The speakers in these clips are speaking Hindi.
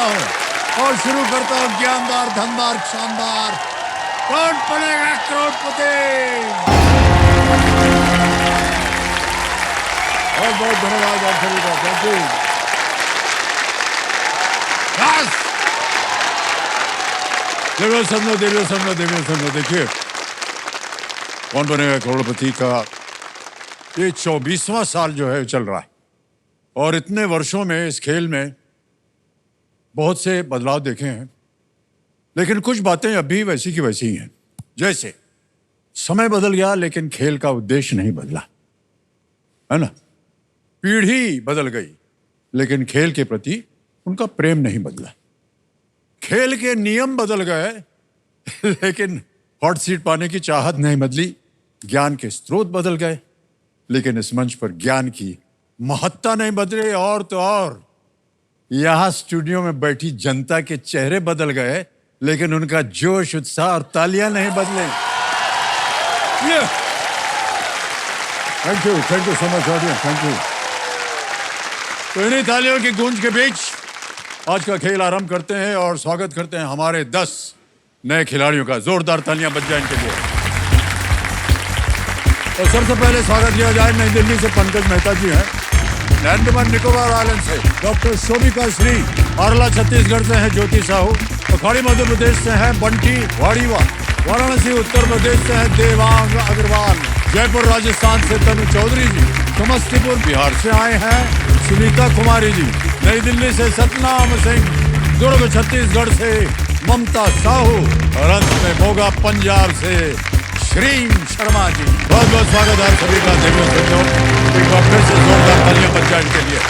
देता हूँ और शुरू करता हूँ ज्ञानदार, धनदार, शानदार। कौन बनेगा करोड़पति? बहुत बहुत धन्यवाद आप सभी का। Thank you. देवियों देखिए, कौन बनेगा करोड़पति का ये 24वां साल जो है चल रहा है और इतने वर्षों में इस खेल में बहुत से बदलाव देखे हैं, लेकिन कुछ बातें अभी वैसी की वैसी ही हैं। जैसे समय बदल गया लेकिन खेल का उद्देश्य नहीं बदला, है ना। पीढ़ी बदल गई लेकिन खेल के प्रति उनका प्रेम नहीं बदला। खेल के नियम बदल गए लेकिन हॉट सीट पाने की चाहत नहीं बदली। ज्ञान के स्रोत बदल गए लेकिन इस मंच पर ज्ञान की महत्ता नहीं बदले। और तो और यहां स्टूडियो में बैठी जनता के चेहरे बदल गए लेकिन उनका जोश, उत्साह और तालियां नहीं बदले। Thank you so much audience, thank you. तो इन्हीं तालियों की गूंज के बीच आज का खेल आरंभ करते हैं और स्वागत करते हैं हमारे 10 नए खिलाड़ियों का। जोरदार तालियां बज जाए इनके लिए। और सबसे पहले स्वागत किया जाए नई दिल्ली से पंकज मेहता जी हैं, अंडमान निकोबार आइलैंड से डॉक्टर शोभिका श्री, आरला छत्तीसगढ़ से हैं ज्योति साहू, पखाड़ी मध्य प्रदेश से हैं बंटी वाड़ीवा, वाराणसी उत्तर प्रदेश से हैं देवांग अग्रवाल, जयपुर राजस्थान से तनु चौधरी जी, समस्तीपुर बिहार से आए हैं सुनीता कुमारी जी, नई दिल्ली से सतनाम सिंह, दुर्ग छत्तीसगढ़ से ममता साहू और अंत में मोगा पंजाब से श्रीम शर्मा जी। बहुत बहुत स्वागत है सभी का। देवियों एक बार फिर से जोरदार तालियां बज जाए इनके लिए।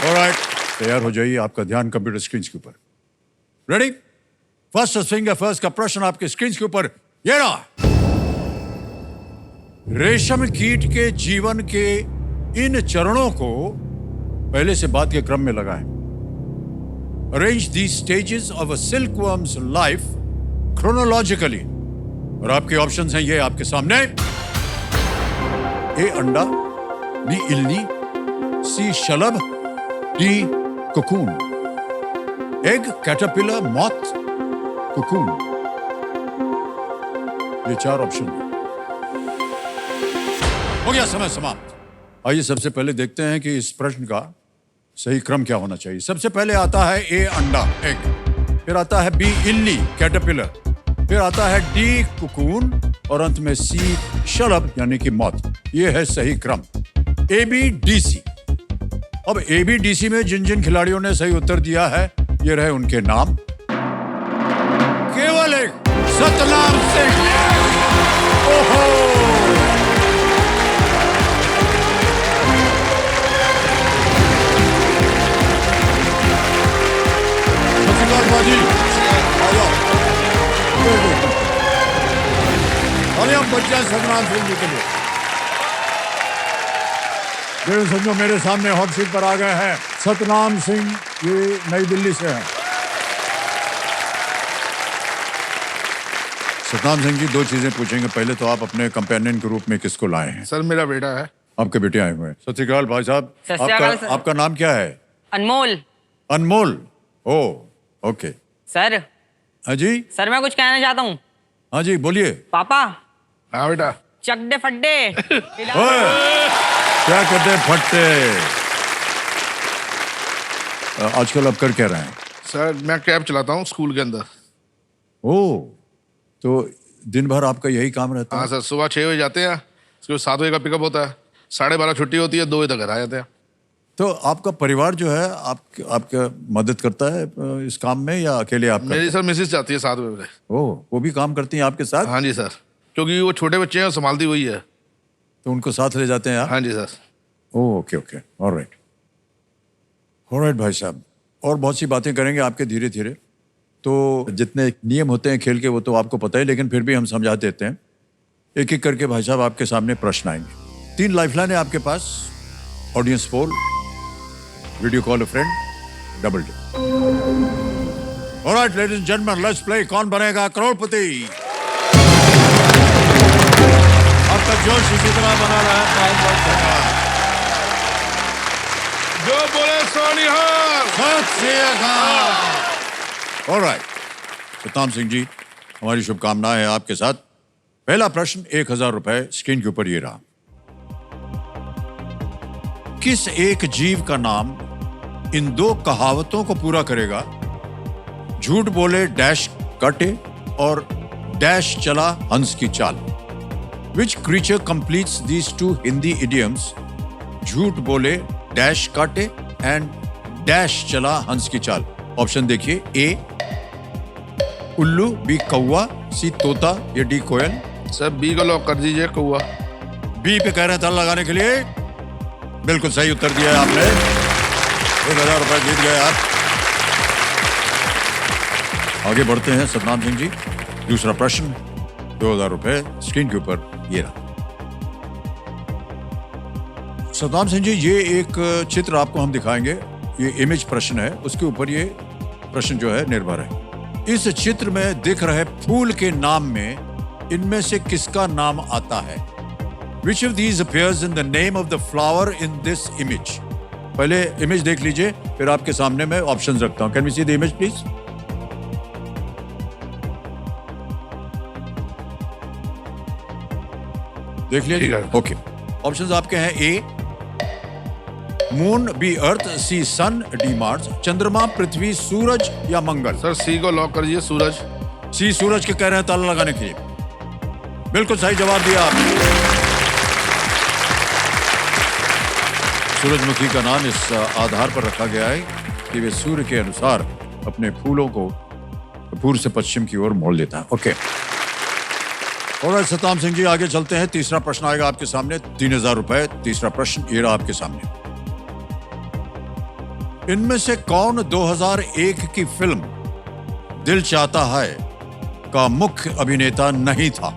ऑलराइट, तैयार हो जाइए। आपका ध्यान कंप्यूटर स्क्रीन के ऊपर। रेडी? फर्स्ट स्विंग फर्स्ट का प्रश्न आपके स्क्रीन के ऊपर ये रहा। रेशम कीट के जीवन के इन चरणों को पहले से बाद के क्रम में लगाएं। Arrange these stages of a silkworm's life chronologically. और आपके ऑप्शंस हैं ये आपके सामने। ए अंडा, बी इल्ली, सी शलभ, D cocoon. Egg, caterpillar, moth, cocoon. ये 4 ऑप्शन हैं। हो गया समय समाप्त। आइए सबसे पहले देखते हैं कि इस प्रश्न का सही क्रम क्या होना चाहिए। सबसे पहले आता है ए अंडा, एग, फिर आता है बी इल्ली, कैटरपिलर, फिर आता है डी कोकून और अंत में सी शलभ यानी कि मॉथ। ये है सही क्रम। A B D C. अब ए बी डी सी में जिन जिन खिलाड़ियों ने सही उत्तर दिया है ये रहे उनके नाम। केवल एक सतनाम सिंह। ओहो, जी और हम बच्चा सतनाम सिंह जी के लिए। समझो मेरे सामने हॉट सीट पर आ गए हैं सतनाम सिंह, ये नई दिल्ली से हैं। सतनाम सिंह जी 2 चीजें पूछेंगे। पहले तो आप अपने कंपेनियन के रूप में किसको लाए हैं? सर मेरा बेटा है। आपके बेटे आए हुए हैं। सत श्री अकाल भाई साहब। आपका नाम क्या है? अनमोल। अनमोल, ओ ओके। सर। हाँ जी सर, मैं कुछ कहना चाहता हूँ। हाँ जी बोलिए। पापा। हाँ बेटा। चड्डे फड्डे। क्या कहते हैं फट्टे? आजकल आप कर क्या रहे हैं? सर मैं कैब चलाता हूँ स्कूल के अंदर। ओह, तो दिन भर आपका यही काम रहता है? हाँ सर, सुबह 6 बजे जाते हैं, उसके बाद 7 बजे का पिकअप होता है, 12:30 छुट्टी होती है, 2 बजे तक घर आ जाते हैं। तो आपका परिवार जो है आपका मदद करता है इस काम में या अकेले आप? मेरी सर मिसेस जाती है 7 बजे। ओह, वो भी काम करती हैं आपके साथ? हाँ जी सर, क्योंकि वो छोटे बच्चे हैं, संभालती वही है, तो उनको साथ ले जाते हैं आप? हाँ जी sir. Oh okay okay, alright भाई साहब। और बहुत सी बातें करेंगे आपके धीरे धीरे। तो जितने नियम होते हैं खेल के वो तो आपको पता है, लेकिन फिर भी हम समझा देते हैं। एक एक करके भाई साहब आपके सामने प्रश्न आएंगे। 3 लाइफलाइन है आपके पास। Audience poll, video call a friend, double dip. Alright ladies and gentleman, let's play Kaun Banega करोड़पति। आपका जोश इसी तरह बना रहा है। जो बोले सोनिहार। सत श्री अकाल। ऑलराइट, सतनाम सिंह जी, हमारी शुभकामनाएं हैं आपके साथ। पहला प्रश्न 1000 रुपए स्क्रीन के ऊपर ये रहा। किस एक जीव का नाम इन दो कहावतों को पूरा करेगा? झूठ बोले डैश कटे और डैश चला हंस की चाल। Which creature completes these two Hindi idioms? झूठ बोले डैश काटे एंड डैश चला हंस की चाल। ऑप्शन देखिए, ए उल्लू, बी कौवा, सी तोता या डी कोयल। सर बी को लॉक कर दीजिए, कौवा। बी पे कह रहे हैं ताला लगाने के लिए। बिल्कुल सही उत्तर दिया है आपने। 1000 रुपए जीत गए आप। आगे बढ़ते हैं सतनाम सिंह जी। दूसरा प्रश्न 2000 रुपए स्क्रीन के ऊपर ये रहा। सतनाम सिंह जी, ये एक चित्र आपको हम दिखाएंगे। ये इमेज प्रश्न है, उसके ऊपर ये प्रश्न जो है निर्भर है। इस चित्र में दिख रहे फूल के नाम में इनमें से किसका नाम आता है? Which of these appears in the name of the flower in this image? पहले इमेज देख लीजिए, फिर आपके सामने मैं ऑप्शंस रखता हूं। Can we see the image please? देख लीजिए। ओके, ऑप्शंस आपके हैं, A moon, B earth, C sun, D Mars. चंद्रमा, पृथ्वी, सूरज या मंगल? सर सी को लॉक कर दीजिए, सूरज। सी सूरज के कह रहे हैं ताला लगाने के लिए। बिल्कुल सही जवाब दिया आपने। सूरजमुखी का नाम इस आधार पर रखा गया है कि वे सूर्य के अनुसार अपने फूलों को पूर्व से पश्चिम की ओर मोड़ देता है। ओके, और सतनाम सिंह जी आगे चलते हैं। तीसरा प्रश्न आएगा आपके सामने, 3000 रुपए। तीसरा प्रश्न ये रहा आपके सामने। इनमें से कौन 2001 की फिल्म दिल चाहता है का मुख्य अभिनेता नहीं था?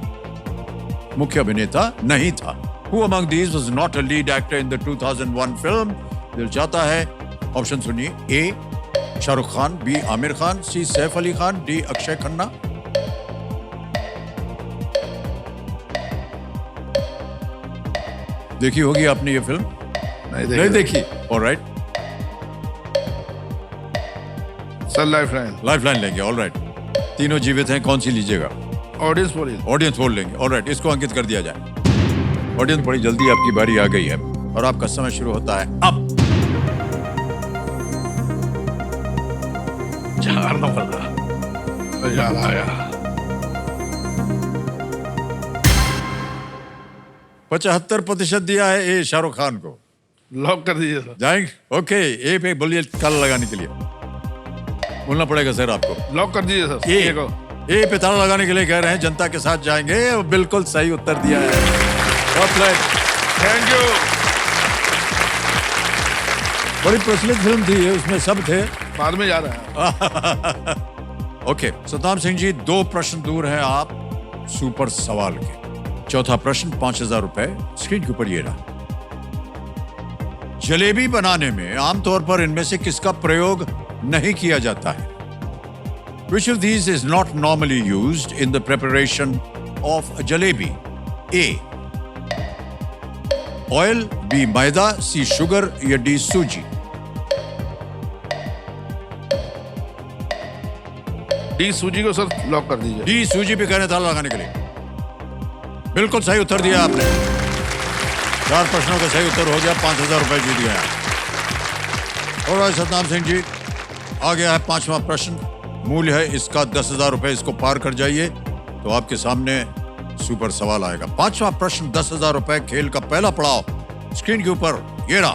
मुख्य अभिनेता नहीं था। Who among these was not a lead actor in the 2001 film दिल चाहता है? ऑप्शन सुनिए, ए शाहरुख खान, बी आमिर खान, सी सैफ अली खान, डी अक्षय खन्ना। देखी होगी आपने ये फिल्म? नहीं देखी। Alright, sir lifeline. लाइफलाइन लेंगे। ऑलराइट, तीनों जीवित हैं, कौन सी लीजिएगा? ऑडियंस बोलिए। ऑडियंस पोल लेंगे। ऑलराइट, इसको अंकित कर दिया जाए। ऑडियंस, बड़ी जल्दी आपकी बारी आ गई है और आपका समय शुरू होता है अब। 4 नंबर का याद आया। 75% दिया है ए शाहरुख खान को। लॉक कर दीजिए सर। जाएंगे? ओके, ए पे बोलिए ताला लगाने के लिए। बोलना पड़ेगा सर आपको। लॉक कर दीजिए सर। ए को ए पे ताला लगाने के लिए कह रहे हैं, जनता के साथ जाएंगे। बिल्कुल सही उत्तर दिया है। Thank you. बड़ी प्रचलित फिल्म थी, उसमें सब थे। बाद में याद आया। ओके, सतनाम सिंह जी, 2 प्रश्न दूर हैं आप सुपर सवाल के। चौथा प्रश्न 5000 रुपए स्क्रीन के ऊपर ये रहा। जलेबी बनाने में आमतौर पर इनमें से किसका प्रयोग नहीं किया जाता है? Which of these is not normally used in the preparation of a jalebi? A oil, B maida, C sugar या डी सूजी? डी सूजी को सर लॉक कर दीजिए। डी सूजी पे कहने ताला लगाने के लिए। बिल्कुल सही उत्तर दिया आपने। 4 प्रश्नों का सही उत्तर हो गया, 5000 रुपए जीत गया। और सतनाम सिंह जी, आ गया है 5वां प्रश्न। मूल्य है इसका 10,000 रुपए। इसको पार कर जाइए तो आपके सामने सुपर सवाल आएगा। 5वां प्रश्न 10,000 रुपए। खेल का पहला पड़ाव स्क्रीन के ऊपर ये रहा।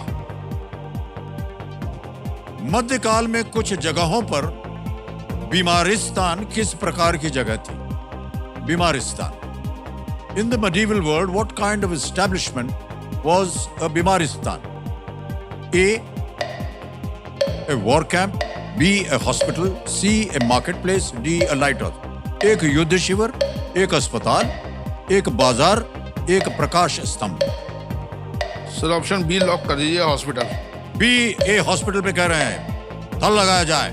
मध्यकाल में कुछ जगहों पर बीमारिस्तान किस प्रकार की जगह थी? बीमारिस्तान। In the medieval world, what kind of establishment was a bimaristan? A war camp, B a hospital, C a marketplace, D a lighthouse। एक युद्ध शिविर, एक अस्पताल, एक बाजार, एक प्रकाश स्तंभ। सर ऑप्शन बी लॉक कर दीजिए, हॉस्पिटल। बी ए हॉस्पिटल पे कह रहे हैं, ताला लगाया जाए।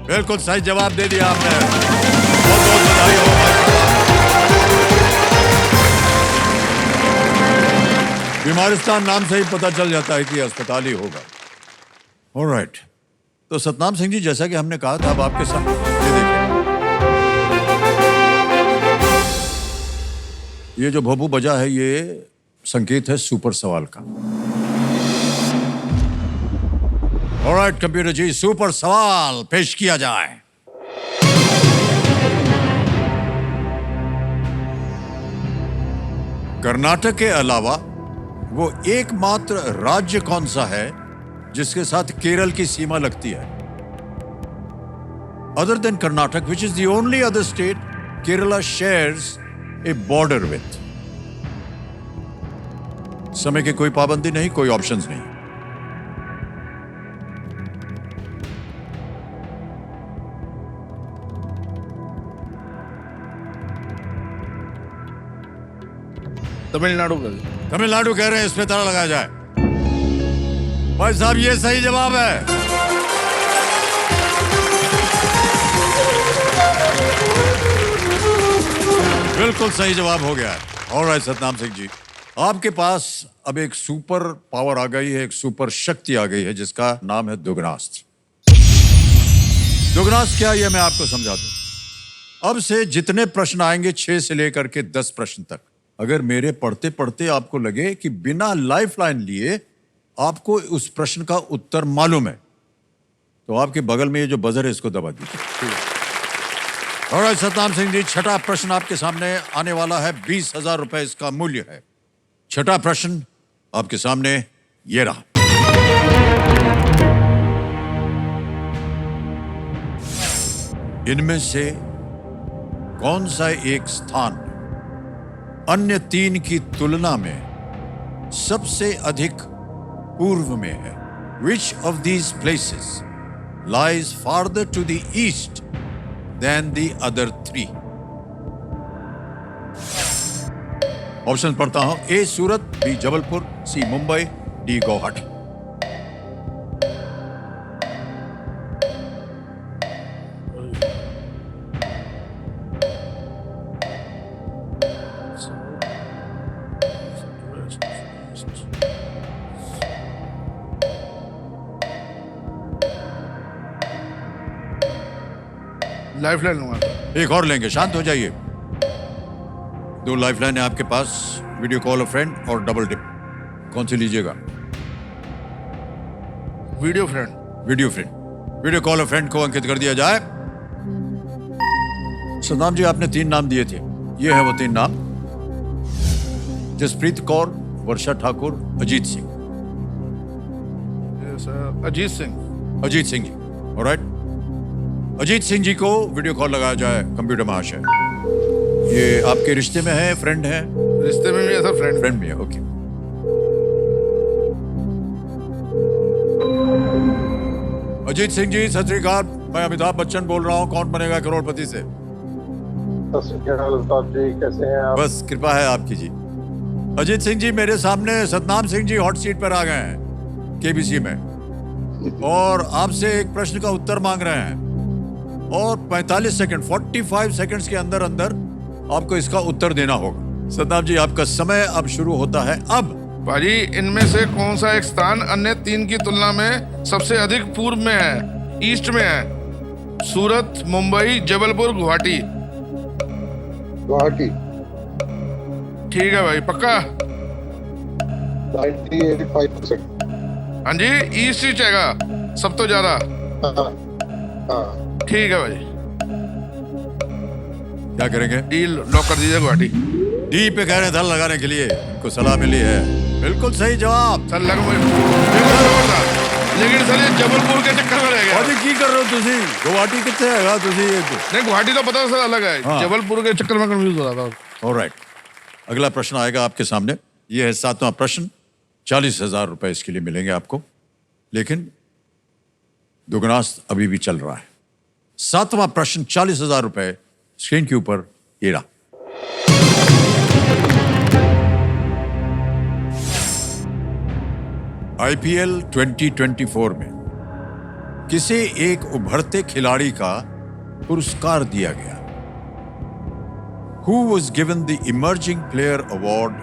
बिल्कुल सही जवाब दे दिया आपने। बहुत बहुत बधाई हो। बीमारिस्तान नाम से ही पता चल जाता है कि अस्पताल ही होगा। ऑलराइट, तो सतनाम सिंह जी, जैसा कि हमने कहा था, अब आपके साथ ये देखिए, ये जो भोपू बजा है, ये संकेत है सुपर सवाल का। ऑलराइट कंप्यूटर जी, सुपर सवाल पेश किया जाए। कर्नाटक के अलावा वो एकमात्र राज्य कौन सा है जिसके साथ केरल की सीमा लगती है? Other than Karnataka, which is the only other state Kerala shares A border with. समय की कोई पाबंदी नहीं, कोई ऑप्शंस नहीं। तमिलनाडु का। तमिलनाडु कह रहे हैं, इस पे ताला लगाया जाए। भाई साहब, ये सही जवाब है। बिल्कुल सही जवाब हो गया है। ऑलराइट सतनाम सिंह जी, आपके पास अब एक सुपर पावर आ गई है, एक सुपर शक्ति आ गई है, जिसका नाम है दुगनास्त्र। दुगनास्त्र क्या, ये मैं आपको समझा दूं। अब से जितने प्रश्न आएंगे, 6 से लेकर के 10 प्रश्न तक, अगर मेरे पढ़ते पढ़ते आपको लगे कि बिना लाइफलाइन लिए आपको उस प्रश्न का उत्तर मालूम है, तो आपके बगल में ये जो बजर है, इसको दबा दीजिए। ऑलराइट सतनाम सिंह जी, छठा प्रश्न आपके सामने आने वाला है। 20,000 रुपए इसका मूल्य है। छठा प्रश्न आपके सामने ये रहा। इनमें से कौन सा एक स्थान अन्य 3 की तुलना में सबसे अधिक पूर्व में है? Which of these places lies farther to the east than the other 3? Option पढ़ता हूं। ए सूरत, बी जबलपुर, सी मुंबई, डी गुवाहाटी। लाइफलाइन लूंगा। एक और लेंगे, शांत हो जाइए। 2 लाइफलाइन है आपके पास, वीडियो कॉल अ फ्रेंड और डबल डिप। कौन सी लीजिएगा? Video friend. Video friend. Video call a friend को अंकित कर दिया जाए। सतनाम जी, आपने 3 नाम दिए थे, ये है वो 3 नाम। जसप्रीत कौर, वर्षा ठाकुर, अजीत सिंह। अजीत सिंह। अजीत सिंह जी, ऑलराइट। अजीत सिंह जी को वीडियो कॉल लगाया जाए। कंप्यूटर महाशय, ये आपके रिश्ते में है, फ्रेंड है? रिश्ते में भी है सर, फ्रेंड। फ्रेंड भी है, ओके। अजीत सिंह जी, सत श्री अकाल। मैं अमिताभ बच्चन बोल रहा हूँ, कौन बनेगा करोड़पति से। सत श्री अकाल अमिताभ जी, कैसे हैं आप? बस कृपा है आपकी जी। अजीत सिंह जी, मेरे सामने सतनाम सिंह जी हॉट सीट पर आ गए हैं केबीसी में, और आपसे एक प्रश्न का उत्तर मांग रहे हैं, और 45 सेकंड 45 सेकंड्स के अंदर अंदर आपको इसका उत्तर देना होगा। सतनाम जी, आपका समय अब शुरू होता है। अब भाजी, इनमें से कौन सा एक स्थान अन्य 3 की तुलना में सबसे अधिक पूर्व में है, ईस्ट में है? सूरत, मुंबई, जबलपुर, गुवाहाटी। गुवाहाटी। ठीक है भाई, पक्का? 85%। हाँ जी, ईस्ट ही चाहेगा सब तो ज्यादा। हाँ। ठीक है भाई, क्या करेंगे? डील लॉक कर दीजिए। गुवाहाटी। डी पे कह रहे हैं धन लगाने के लिए, उनको सलाह मिली है। बिल्कुल सही जवाब। सर लग लेकिन सर ये जबलपुर के चक्कर में रह गया। अरे की कर रहे हो तुसी? गुवाहाटी कितने हैगा तुसी? नहीं, गुवाहाटी तो पता सर अलग है। हाँ। जबलपुर के चक्कर में कंफ्यूज हो रहा था। ऑलराइट, अगला प्रश्न आएगा आपके सामने। यह है 7वां प्रश्न। 40,000 रुपए इसके लिए मिलेंगे आपको, लेकिन दुगनास्त अभी भी चल रहा है। 7वां प्रश्न, 40,000 रुपए स्क्रीन के ऊपर ये रहा। IPL 2024 में किसी एक उभरते खिलाड़ी का पुरस्कार दिया गया। Who was given the Emerging Player Award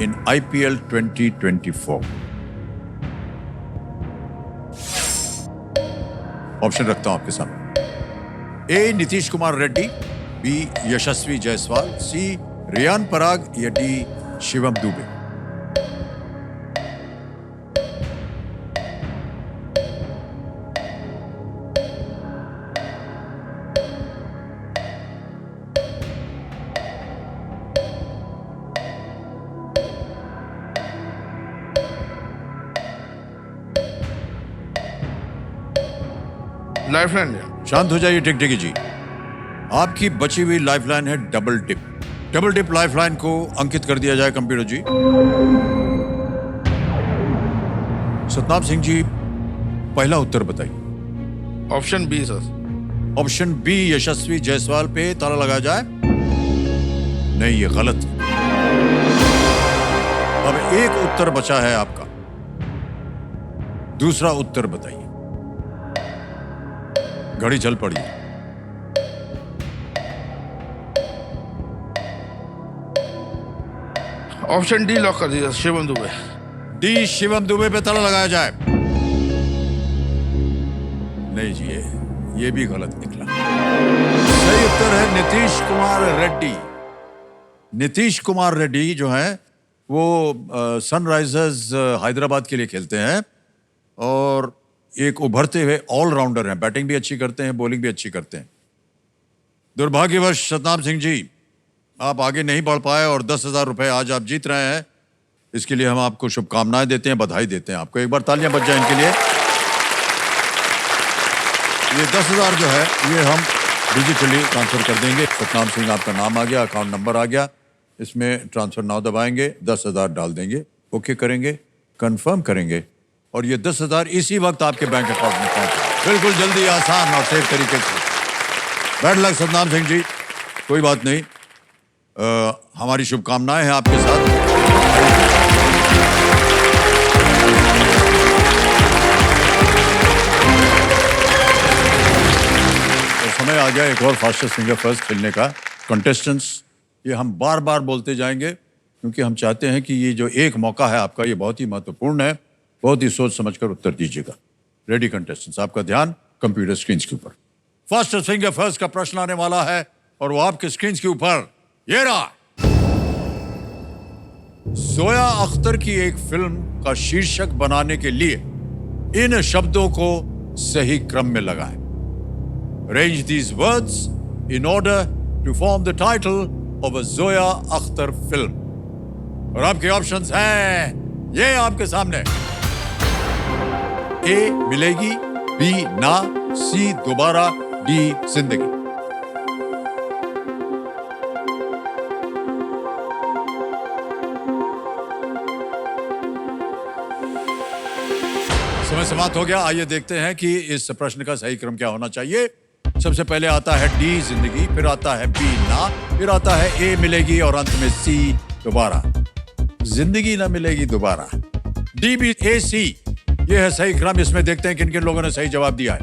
in IPL 2024? Option रखता हूं आपके सामने। ए नीतीश कुमार रेड्डी, बी यशस्वी जायसवाल, सी रियान पराग या डी शिवम दुबे। लाइफलाइन है। शांत हो जाइए टिकटिकी जी। आपकी बची हुई लाइफलाइन है double dip. Double dip lifeline को अंकित कर दिया जाए कंप्यूटर जी। सतनाम सिंह जी, पहला उत्तर बताइए। Option B sir. Option B Yashasvi Jaiswal पे ताला लगाया जाए। नहीं, ये गलत है। अब एक उत्तर बचा है आपका। दूसरा उत्तर बताइए। घड़ी चल पड़ी। ऑप्शन डी लॉक कर दीजिए, शिवम दुबे। डी शिवम दुबे पे ताला लगाया जाए। नहीं जी, ये भी गलत निकला। सही उत्तर है नीतीश कुमार रेड्डी। नीतीश कुमार रेड्डी जो है वो सनराइजर्स हैदराबाद के लिए खेलते हैं और एक उभरते हुए ऑलराउंडर हैं। बैटिंग भी अच्छी करते हैं, बॉलिंग भी अच्छी करते हैं। दुर्भाग्यवश सतनाम सिंह जी, आप आगे नहीं बढ़ पाए और 10,000 रुपए आज आप जीत रहे हैं। इसके लिए हम आपको शुभकामनाएं देते हैं, बधाई देते हैं आपको। एक बार तालियां बज जाएं इनके लिए। ये 10,000 जो है ये हम डिजिटली ट्रांसफर कर देंगे। सतनाम सिंह आपका नाम आ गया, अकाउंट नंबर आ गया, इसमें ट्रांसफर नाउ दबाएंगे, 10,000 डाल देंगे, ओके करेंगे, कंफर्म करेंगे और ये 10,000 इसी वक्त आपके बैंक अकाउंट में पहुंचे। बिल्कुल जल्दी, आसान और सेफ तरीके से। बैड लक सतनाम सिंह जी, कोई बात नहीं। हमारी शुभकामनाएं हैं आपके साथ। तो समय आ गया एक और फास्टेस्ट फिंगर फर्स्ट खेलने का। कंटेस्टेंट्स, ये हम बार बार बोलते जाएंगे क्योंकि हम चाहते हैं कि ये जो एक मौका है आपका, ये बहुत ही महत्वपूर्ण है। बहुत ही सोच समझकर उत्तर दीजिएगा। रेडी कंटेस्टेंट्स, आपका ध्यान कंप्यूटर स्क्रीन के ऊपर। फास्टेस्ट फिंगर फर्स्ट का प्रश्न आने वाला है और वो आपके स्क्रीन के ऊपर ये रहा। जोया अख्तर की एक फिल्म का शीर्षक बनाने के लिए इन शब्दों को सही क्रम में लगाएं। Arrange these words in order to form the title of a Zoya Akhtar film. और आपके ऑप्शंस हैं ये आपके सामने। ए मिलेगी, बी ना, सी दोबारा, डी जिंदगी। समय समाप्त हो गया। आइए देखते हैं कि इस प्रश्न का सही क्रम क्या होना चाहिए। सबसे पहले आता है डी जिंदगी, फिर आता है बी ना, फिर आता है ए मिलेगी और अंत में सी दोबारा। जिंदगी ना मिलेगी दोबारा। डी बी ए सी, ये है सही क्रम। इसमें देखते हैं किन किन लोगों ने सही जवाब दिया है।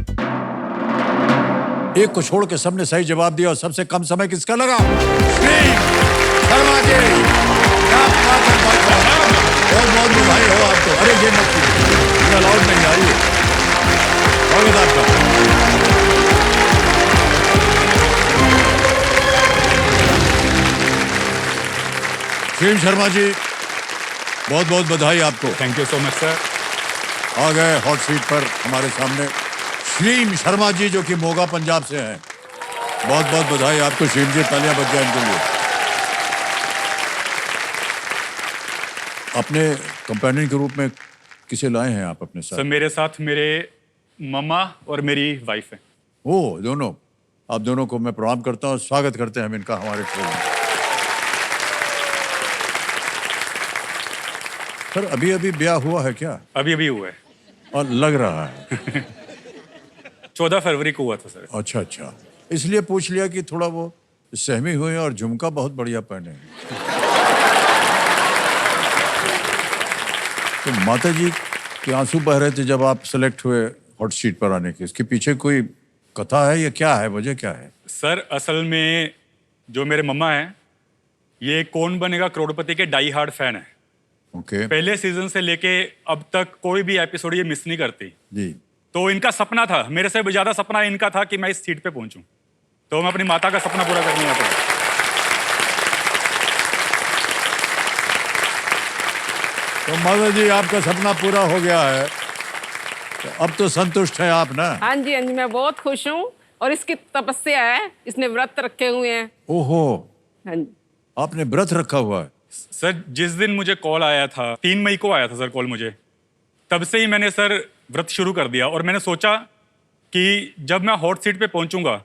एक को छोड़ के सबने सही जवाब दिया और सबसे कम समय किसका लगा? शर्मा जी, बहुत बहुत बधाई हो आपको। अरे ये मत कीजिए, अलाउड नहीं। आइए, स्वागत आपका। श्रीम शर्मा जी, बहुत बहुत बधाई आपको। Thank you so much sir. आ गए हॉट सीट पर हमारे सामने श्रीम शर्मा जी, जो कि मोगा पंजाब से हैं। बहुत बहुत बधाई आपको श्रीम जी, तालियां बज जाए इनके लिए। अपने कंपेनियन के रूप में किसे लाए हैं आप अपने साथ? सर मेरे साथ मेरे मम्मा और मेरी वाइफ है। ओ, दोनों। आप दोनों को मैं प्रणाम करता हूँ, स्वागत करते हैं हम इनका हमारे शो में। सर अभी अभी ब्याह हुआ है क्या? अभी अभी हुआ है। और लग रहा है 14 फरवरी को हुआ था सर। अच्छा अच्छा, इसलिए पूछ लिया कि थोड़ा वो सहमी हुए और झुमका बहुत बढ़िया पहने हैं। तो माता जी के आंसू बह रहे थे जब आप सेलेक्ट हुए हॉट सीट पर आने के। इसके पीछे कोई कथा है या क्या है, वजह क्या है? सर असल में जो मेरे मम्मा हैं, ये कौन बनेगा करोड़पति के डाई हार्ड फैन है। ओके। पहले सीजन से लेके अब तक कोई भी एपिसोड ये मिस नहीं करती। जी। तो इनका सपना था, मेरे से भी ज़्यादा सपना इनका था कि मैं इस सीट पे पहुंचूं। तो मैं अपनी माता का सपना पूरा करने आता हूँ। तो माता जी आपका सपना पूरा हो गया है, तो अब तो संतुष्ट है आप ना? हाँ जी, मैं बहुत खुश हूँ। और इसकी तपस्या है, इसने व्रत रखे हुए हैं। ओहो, हाँ जी। आपने व्रत रखा हुआ है? सर जिस दिन मुझे कॉल आया था, 3 मई को आया था सर कॉल मुझे, तब से ही मैंने सर व्रत शुरू कर दिया। और मैंने सोचा कि जब मैं हॉट सीट पे पहुंचूंगा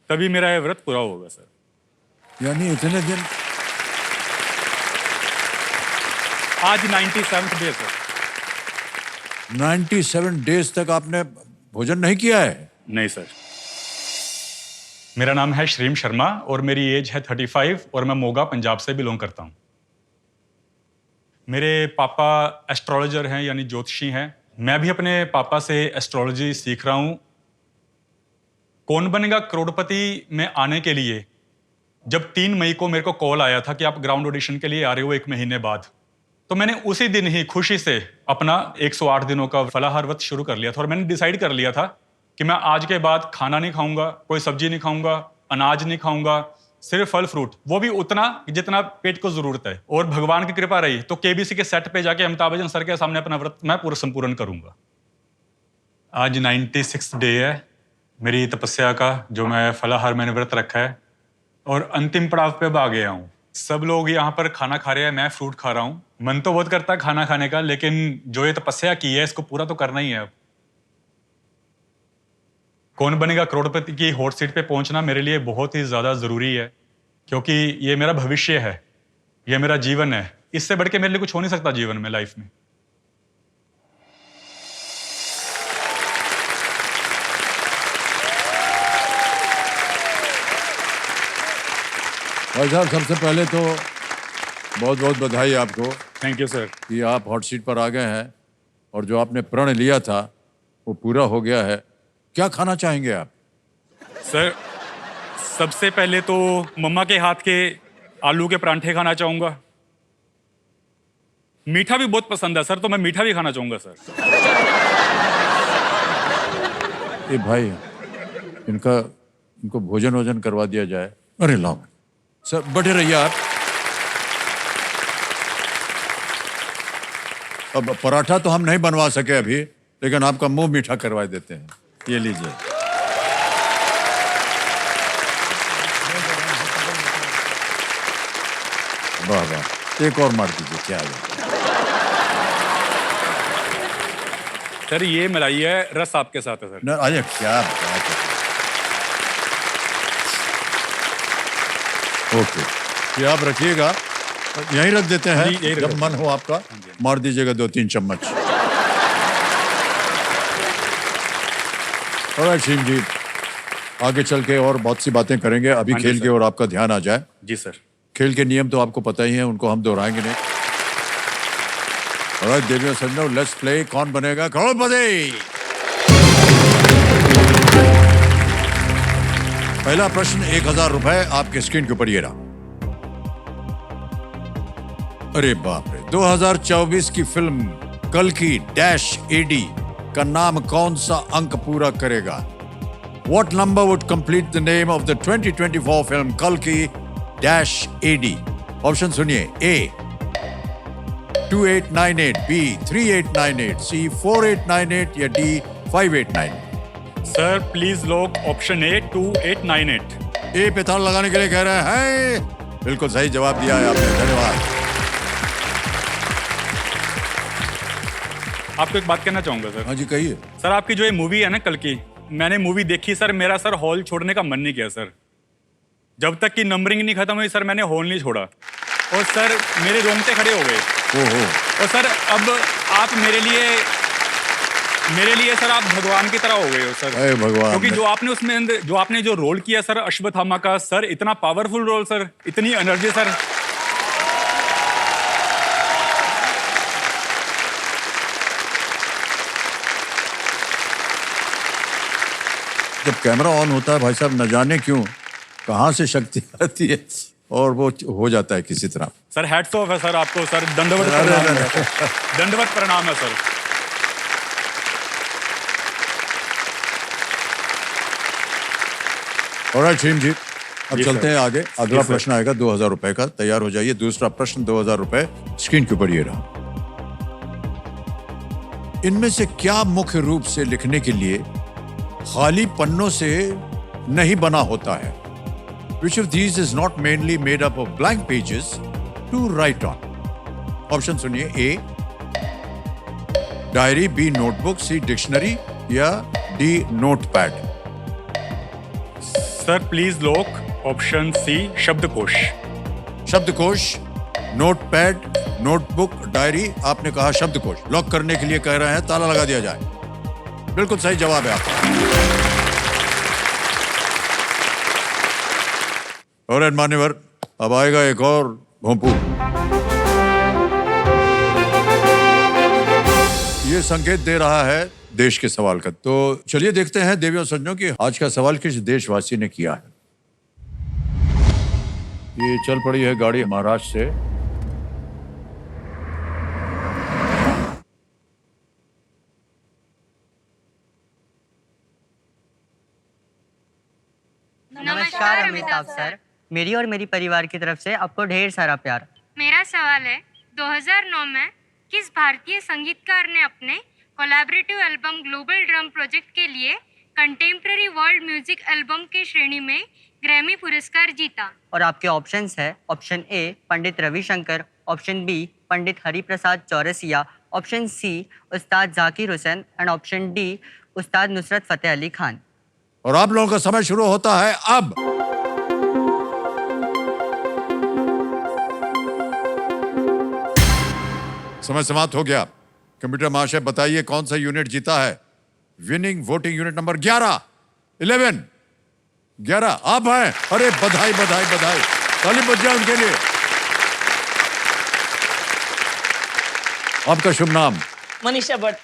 तभी मेरा ये व्रत पूरा होगा सर। यानी इतने दिन? आज 97th डे सर। 97 डेज तक आपने भोजन नहीं किया है? नहीं सर। मेरा नाम है श्रीम शर्मा और मेरी एज है 35 और मैं मोगा पंजाब से बिलोंग करता हूं। मेरे पापा एस्ट्रोलॉजर हैं, यानी ज्योतिषी हैं। मैं भी अपने पापा से एस्ट्रोलॉजी सीख रहा हूं। कौन बनेगा करोड़पति में आने के लिए जब 3 मई को मेरे को कॉल आया था कि आप ग्राउंड ऑडिशन के लिए आ रहे हो 1 महीने बाद, तो मैंने उसी दिन ही खुशी से अपना 108 दिनों का फलाहार व्रत शुरू कर लिया था। और मैंने डिसाइड कर लिया था कि मैं आज के बाद खाना नहीं खाऊंगा, कोई सब्जी नहीं खाऊंगा, अनाज नहीं खाऊंगा, सिर्फ फल फ्रूट, वो भी उतना जितना पेट को जरूरत है। और भगवान की कृपा रही तो केबीसी के सेट पे जाके अमिताभ बच्चन सर के सामने अपना व्रत मैं पूरा संपूर्ण करूंगा। आज 96 डे है मेरी तपस्या का, जो मैं फलाहार मैंने व्रत रखा है और अंतिम पड़ाव पे अब आ गया हूँ। सब लोग यहाँ पर खाना खा रहे हैं, मैं फ्रूट खा रहा हूँ। मन तो बहुत करता है खाना खाने का, लेकिन जो ये तपस्या की है इसको पूरा तो करना ही है। अब कौन बनेगा करोड़पति की हॉट सीट पे पहुंचना मेरे लिए बहुत ही ज्यादा जरूरी है, क्योंकि ये मेरा भविष्य है, ये मेरा जीवन है। इससे बढ़ के मेरे लिए कुछ हो नहीं सकता जीवन में, लाइफ में। भाई साहब, सबसे पहले तो बहुत बहुत बधाई आपको थैंक यू सर। कि आप हॉट सीट पर आ गए हैं और जो आपने प्रण लिया था वो पूरा हो गया है। क्या खाना चाहेंगे आप? सर सबसे पहले तो मम्मा के हाथ के आलू के परांठे खाना चाहूंगा। मीठा भी बहुत पसंद है सर, तो मैं मीठा भी खाना चाहूंगा सर। ए भाई, इनको भोजन वोजन करवा दिया जाए। अरे लाओ सर, बैठे रहिए आप। अब पराठा तो हम नहीं बनवा सके अभी, लेकिन आपका मुंह मीठा करवा देते हैं। ये लीजिए। वाह वाह, एक और मार दीजिए। क्या है सर? ये मलाई है, रस आपके साथ है सर। न, अरे क्या बात है। ओके, ये आप रखिएगा, यहीं रख देते हैं। जी, यहीं रख जब देते मन हो आपका मार दीजिएगा 2-3 चम्मच। और शिव जी, आगे चल के और बहुत सी बातें करेंगे। अभी हाँ जी, खेल के सर। और आपका ध्यान आ जाए। जी सर। खेल के नियम तो आपको पता ही है, उनको हम दोहराएंगे नहीं। और देवियों सज्जनों, लेट्स प्ले कौन बनेगा करोड़पति। पहला प्रश्न 1000 रुपए आपके स्क्रीन के ऊपर ये रहा। अरे बाप रे, 2024 की फिल्म कल्कि -AD का नाम कौन सा अंक पूरा करेगा? What number would complete the name of the 2024 film Kalki -AD? Option सुनिए। A 2898, B 3898, C 4898 या D 5898। सर प्लीज लोग ऑप्शन A 2898। ए पे ताल लगाने के लिए कह रहे हैं। बिल्कुल सही जवाब दिया है आपने, धन्यवाद। आपको एक बात कहना चाहूंगा सर। हाँ जी, कहिए। सर आपकी जो ये मूवी है ना कल की, मैंने मूवी देखी सर, मेरा सर हॉल छोड़ने का मन नहीं किया सर। जब तक कि नंबरिंग नहीं खत्म हुई सर, मैंने हॉल नहीं छोड़ा। और सर मेरे रोंगटे खड़े हो गए। ओहो। और सर अब आप मेरे लिए सर आप भगवान की तरह हो गए हो सर। अरे भगवान। क्योंकि जो आपने उसमें अंदर जो आपने जो रोल किया सर अश्वत्थामा का, सर इतना पावरफुल रोल सर, इतनी एनर्जी सर। जब कैमरा ऑन होता है भाई साहब, न जाने क्यों कहाँ से शक्ति आती है और वो हो जाता है किसी तरह। सर हैट्स ऑफ है सर आपको सर, दंडवत प्रणाम है। दंडवत प्रणाम है सर। ऑलराइट शीम जी, अब जी चलते सर। हैं आगे। अगला जी सर। प्रश्न आएगा 2000 रुपए का, तैयार हो जाइए। दूसरा प्रश्न 2000 रुपए स्क्रीन के ऊपर ये रहा। इनमें से क्या मुख्य रूप से लिखने के लिए खाली पन्नों से नहीं बना होता है? Which of these is not mainly made up of blank pages to write on? Option सुनिए। A diary, B notebook, C dictionary या D notepad. Sir please lock option C शब्दकोश। शब्दकोश, नोटपैड, नोटबुक, डायरी। आपने कहा शब्दकोश। लॉक करने के लिए कह रहे हैं, ताला लगा दिया जाए। बिल्कुल सही जवाब है आपका। और मान्यवर, अब आएगा एक और भोंपू। ये संकेत दे रहा है देश के सवाल का। तो चलिए देखते हैं देवियों सज्जनों की आज का सवाल किस देशवासी ने किया है। ये चल पड़ी है गाड़ी महाराष्ट्र से। नमस्कार अमिताभ सर, मेरी और मेरी परिवार की तरफ से आपको ढेर सारा प्यार। मेरा सवाल है 2009 में किस भारतीय संगीतकार ने अपने collaborative album global drum project के लिए कंटेम्प्रेरी वर्ल्ड म्यूजिक एल्बम के श्रेणी में ग्रैमी पुरस्कार जीता? और आपके ऑप्शंस है option A Pandit Ravishankar, option B Pandit Hariprasad Chaurasia, option C Ustad Zakir Hussain and option D Ustad Nusrat Fateh Ali Khan. और आप लोगों का समय शुरू होता है अब। समय समाप्त हो गया। कंप्यूटर महाशय बताइए कौन सा यूनिट जीता है? विनिंग वोटिंग यूनिट नंबर 11 आप हैं। अरे बधाई बधाई बधाई, ताली बज जाए उनके लिए। आपका शुभ नाम? मनीषा भट्ट।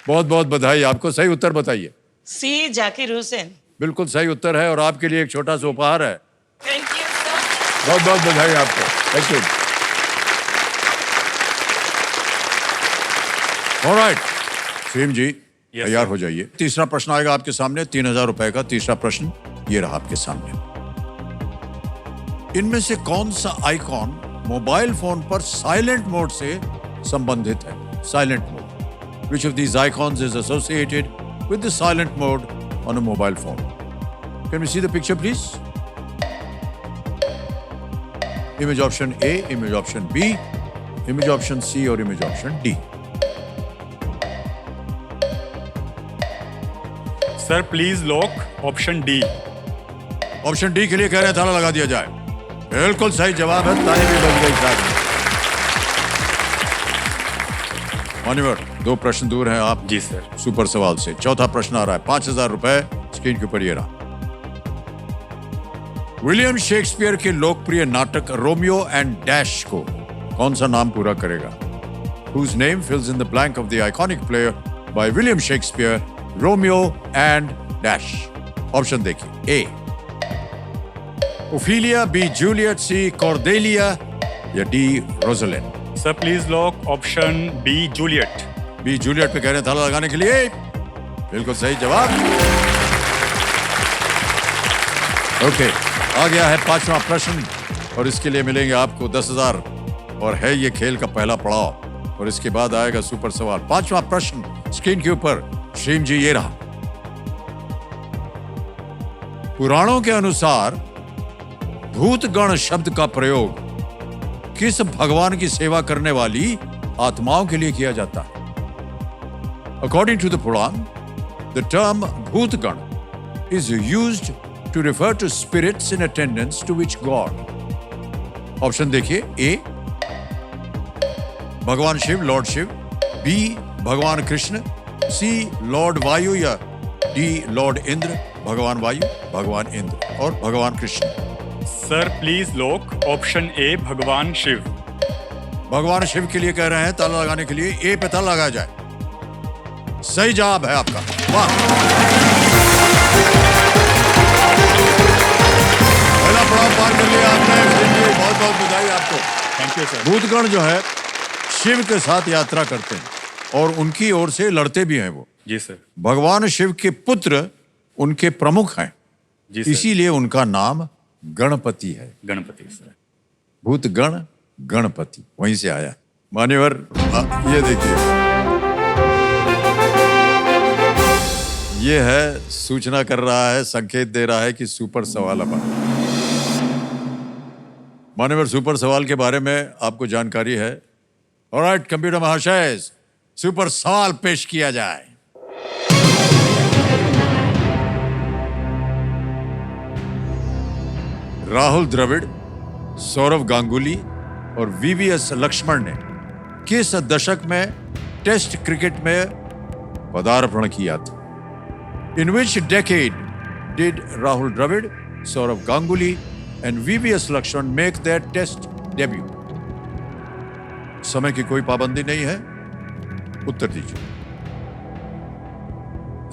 बहुत बहुत बधाई आपको। सही उत्तर बताइए। सी जाकिर हुसैन। बिल्कुल सही उत्तर है और आपके लिए एक छोटा सा उपहार है। Thank you sir. बहुत बहुत बधाई आपको। Thank you. ऑलराइट सीम जी, तैयार हो जाइए। तीसरा प्रश्न आएगा आपके सामने, 3000 रुपए का तीसरा प्रश्न ये रहा आपके सामने। इनमें से कौन सा आइकॉन मोबाइल फोन पर साइलेंट मोड से संबंधित है? Silent mode. Which of these icons is associated with the silent mode on a mobile phone? Can we see the picture, please? Image option A, image option B, image option C और image option D. Sir please lock option D. Option D के लिए कह रहे हैं ताला लगा दिया जाए। बिल्कुल सही जवाब है। ताली भी बज गई साथ में। मान्यवर, 2 प्रश्न दूर हैं आप जी सर। सुपर सवाल से। चौथा प्रश्न आ रहा है, 5000 रुपए स्क्रीन के ऊपर ये रहा। विलियम शेक्सपियर के लोकप्रिय नाटक रोमियो एंड डैश को कौन सा नाम पूरा करेगा? Whose name fills in the blank of the iconic play by William Shakespeare, Romeo and Dash? Option देखिए। A Ophelia, B Juliet, C Cordelia या D Rosalind. Sir please lock option B Juliet. B Juliet पे कह रहे हैं ताला लगाने के लिए। बिल्कुल सही जवाब। ओके, आ गया है 5वां प्रश्न और इसके लिए मिलेंगे आपको 10,000 और है ये खेल का पहला पड़ाव। और इसके बाद आएगा सुपर सवाल। 5वां प्रश्न स्क्रीन के ऊपर श्रीम जी ये रहा। पुराणों के अनुसार भूतगण शब्द का प्रयोग किस भगवान की सेवा करने वाली आत्माओं के लिए किया जाता है? According to the Puran, the term Bhutgan is used to refer to spirits in attendance to which god? Option देखिए। ए भगवान शिव, लॉर्ड शिव, बी भगवान कृष्ण, सी लॉर्ड वायु या डी लॉर्ड इंद्र, भगवान वायु, भगवान इंद्र और भगवान Krishna. Sir please lock option ए भगवान शिव। भगवान शिव के लिए कह रहे हैं ताला लगाने के लिए। ए पे ताला लगाया जाए। सही जवाब है आपका। वाह, पहला पड़ाव पार कर लिया आपने। बहुत बहुत बधाई आपको। Thank you sir. भूतगण जो है शिव के साथ यात्रा करते हैं और उनकी ओर से लड़ते भी हैं वो। जी सर। भगवान शिव के पुत्र उनके प्रमुख हैं जी सर। इसीलिए उनका नाम गणपति है। गणपति सर। भूत गण गणपति वहीं से आया। मान्यवर ये देखिए, ये है सूचना कर रहा है, संकेत दे रहा है कि सुपर सवाल अब आया। मान्यवर सुपर सवाल के बारे में आपको जानकारी है। ऑलराइट कंप्यूटर महाशय, सुपर सवाल पेश किया जाए। राहुल द्रविड़, सौरव गांगुली और वीवीएस लक्ष्मण ने किस दशक में टेस्ट क्रिकेट में पदार्पण किया था? In which decade did Rahul Dravid, Sourav Ganguly and VVS Laxman make their test debut? समय की कोई पाबंदी नहीं है, उत्तर दीजिए।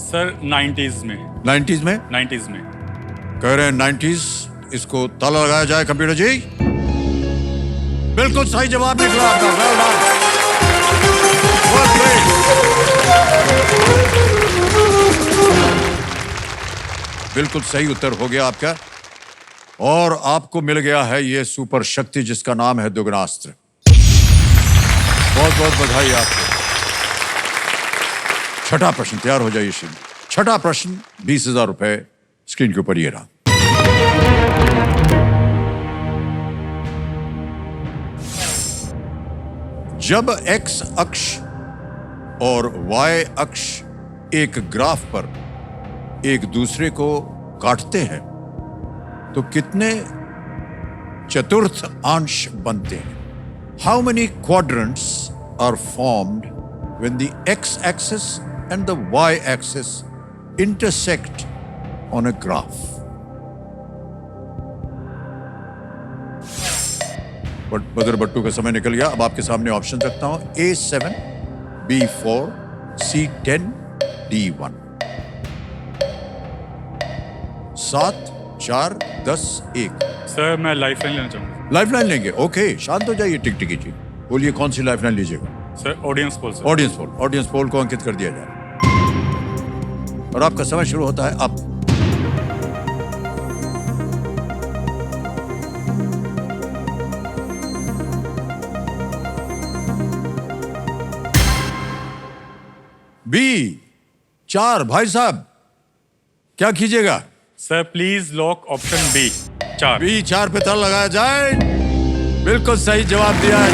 सर 90s में। 90s में? 90s में। कह रहे हैं 90s। इसको ताला लगाया जाए कंप्यूटर जी। बिल्कुल सही जवाब निकला आपका। Well done. बिल्कुल सही उत्तर हो गया आपका, और आपको मिल गया है ये सुपर शक्ति जिसका नाम है दुगनास्त्र। बहुत बहुत बधाई आपको। छठा प्रश्न तैयार हो जाइए श्री। छठा प्रश्न 20,000 रुपए स्क्रीन के ऊपर ये रहा। जब एक्स अक्ष और वाई अक्ष एक ग्राफ पर एक दूसरे को काटते हैं तो कितने चतुर्थ अंश बनते हैं? How many quadrants are formed when the x axis and the y axis intersect on a graph? बदर बट्टू का समय निकल गया। अब आपके सामने ऑप्शन रखता हूं। A7, B4, C10, D1। 7, 4, 10, 1। Sir मैं लाइफलाइन लेना चाहूंगा। लाइफलाइन लेंगे? ओके, शांत हो जाइए टिकटिकी जी। बोलिए कौन सी लाइफलाइन लीजिएगा? Sir audience poll. Sir audience पोल। ऑडियंस पोल को अंकित कर दिया जाए और आपका समय शुरू होता है अब। B4 भाई साहब क्या कीजिएगा? Sir please lock option B 4। B4 पे ताला लगाया जाए। बिल्कुल सही जवाब दिया है।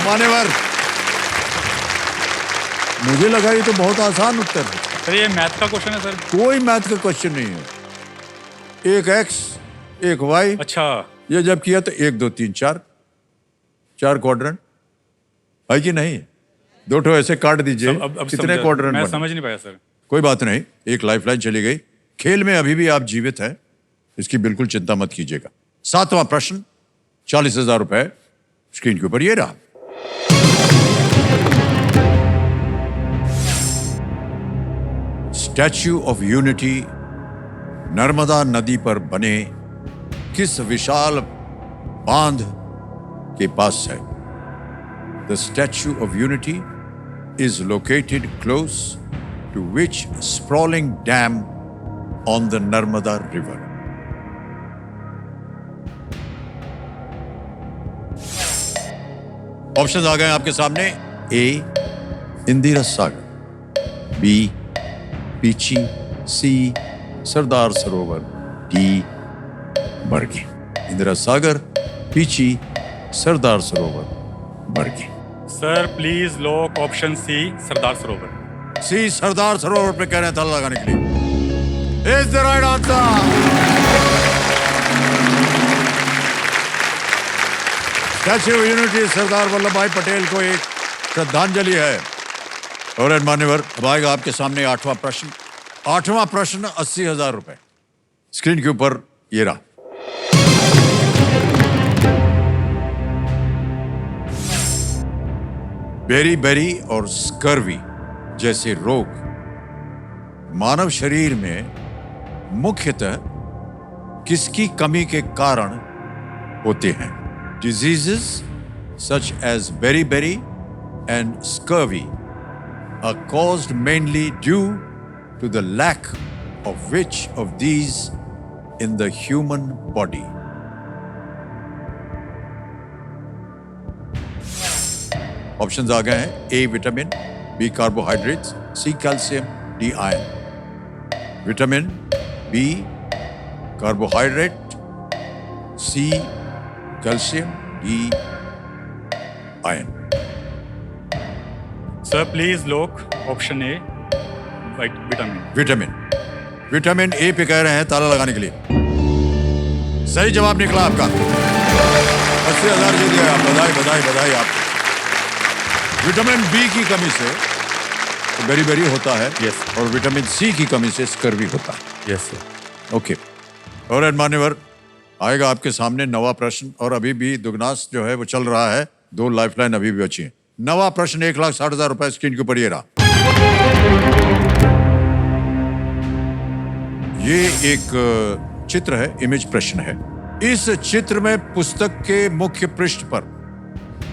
मान्यवर, मुझे लगा ये तो बहुत आसान उत्तर है। सर ये मैथ का क्वेश्चन है सर। कोई मैथ का क्वेश्चन नहीं है। एक एक्स एक वाई। अच्छा, ये जब किया तो 1 2 3 4 4 क्वाड्रेंट है कि नहीं? दो ठो ऐसे काट दीजिए। अब कितने क्वाड्रेंट मैं बने? समझ नहीं पाया सर। कोई बात नहीं, एक लाइफलाइन चली गई। खेल में अभी भी आप जीवित हैं, इसकी बिल्कुल चिंता मत कीजिएगा। 7वां प्रश्न 40,000 रुपए स्क्रीन के ऊपर ये रहा। स्टैच्यू ऑफ यूनिटी नर्मदा नदी पर बने किस विशाल बांध के पास है? The Statue of Unity is located close to which sprawling dam on the Narmada River? Options आ गए आपके सामने। A, Indira Sagar, B, Peechi, C, Sardar Sarovar, D, Bargi. Indira Sagar, पीची, Sardar Sarovar, Bargi. Sir please lock option C Sardar Sarovar. C Sardar सरोवर पे कह रहे हैं ताला लगाने के लिए। Is the right answer. Statue of Unity Sardar Vallabh Bhai Patel को एक श्रद्धांजलि है। और मान्यवर, अब आएगा आपके सामने 8वां प्रश्न। 8वां प्रश्न 80,000 रुपए स्क्रीन के ऊपर ये रहा। बेरी और स्कर्वी जैसे रोग मानव शरीर में मुख्यतः किसकी कमी के कारण होते हैं? Diseases such as beriberi and scurvy are caused mainly due to the lack of which of these in the human body? Options आ गए हैं। A vitamin, B carbohydrates, C calcium, D iron. Vitamin, B carbohydrate, C calcium, D iron. Sir please lock option A vitamin. Vitamin A पे कह रहे हैं ताला लगाने के लिए। सही जवाब निकला आपका। 80,000 जीत गए आप। बधाई बधाई बधाई आपको। विटामिन बी की कमी से बेरी होता है। Yes. और विटामिन सी की कमी से स्कर्वी होता है। Yes sir. ओके। और मान्यवर आएगा आपके सामने नवा प्रश्न, और अभी भी दुगनास जो है वो चल रहा है। 2 लाइफलाइन अभी भी बची है। नवा प्रश्न 1,60,000 रुपए स्क्रीन के ऊपर ये रहा। ये एक चित्र है, इमेज प्रश्न है। इस चित्र में पुस्तक के मुख्य पृष्ठ पर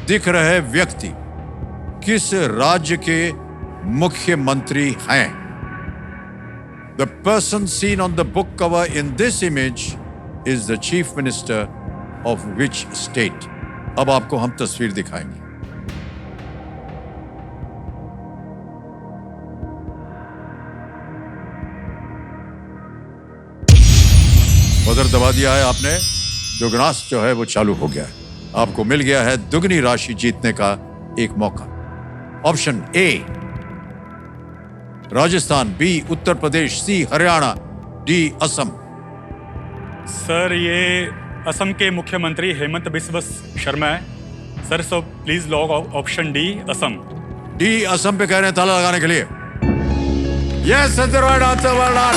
दिख रहे व्यक्ति किस राज्य के मुख्यमंत्री हैं? The person seen on the book cover in this image is the chief minister of which state? अब आपको हम तस्वीर दिखाएंगे। बजर दबा दिया है आपने, दुगनास जो है वो चालू हो गया है। आपको मिल गया है दुगनी राशि जीतने का एक मौका। Option A Rajasthan, B Uttar Pradesh, C Haryana, D Assam. Sir ये असम के मुख्यमंत्री हेमंत बिस्वा शर्मा है sir. So please lock option D Assam. D Assam पे कह रहे हैं ताला लगाने के लिए। Yes sir, right answer, well done.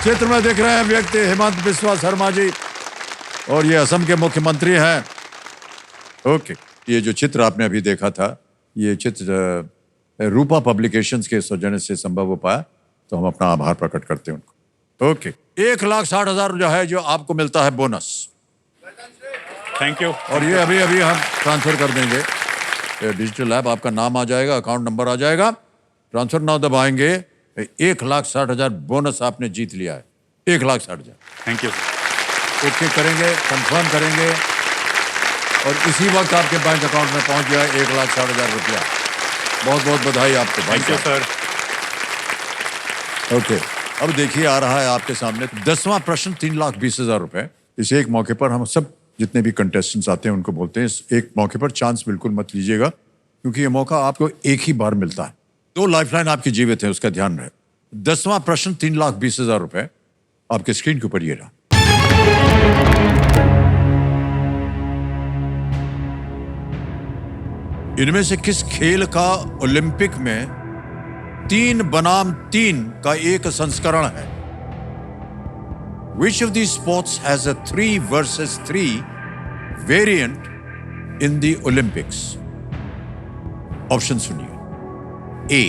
चित्र में देख रहे हैं व्यक्ति हेमंत बिस्वा शर्मा जी, और ये असम के मुख्यमंत्री हैं। ओके, ये जो चित्र आपने अभी देखा था, ये चित्र रूपा पब्लिकेशंस के सौजन्य से संभव हो पाया, तो हम अपना आभार प्रकट करते हैं उनको। ओके, 1,60,000 जो है, जो आपको मिलता है बोनस। Thank you. और ये अभी अभी हम ट्रांसफर कर देंगे डिजिटल ऐप। आपका नाम आ जाएगा, अकाउंट नंबर आ जाएगा, ट्रांसफर नाउ दबाएंगे। 1,60,000 बोनस आपने जीत लिया है। 1,60,000। Thank you. ओके करेंगे, कंफर्म करेंगे, और इसी वक्त आपके बैंक अकाउंट में पहुंच गया 1,60,000 रुपया। बहुत बहुत बधाई आपको। Thank you sir. ओके, अब देखिए आ रहा है आपके सामने 10वां प्रश्न, 3,20,000 रुपए। इस एक मौके पर हम सब जितने भी कंटेस्टेंट्स आते हैं उनको बोलते हैं, इस एक मौके पर चांस बिल्कुल मत लीजिएगा, क्योंकि ये मौका आपको एक ही बार मिलता है। 2 लाइफलाइन आपकी जीवित है, उसका ध्यान रहे। 10वां प्रश्न, 3,20,000 रुपए आपके स्क्रीन के ऊपर ये रहा। इनमें से किस खेल का ओलंपिक में 3 बनाम 3 का एक संस्करण है? Which of these sports has a 3 versus 3 variant in the Olympics? Option सुनिए। A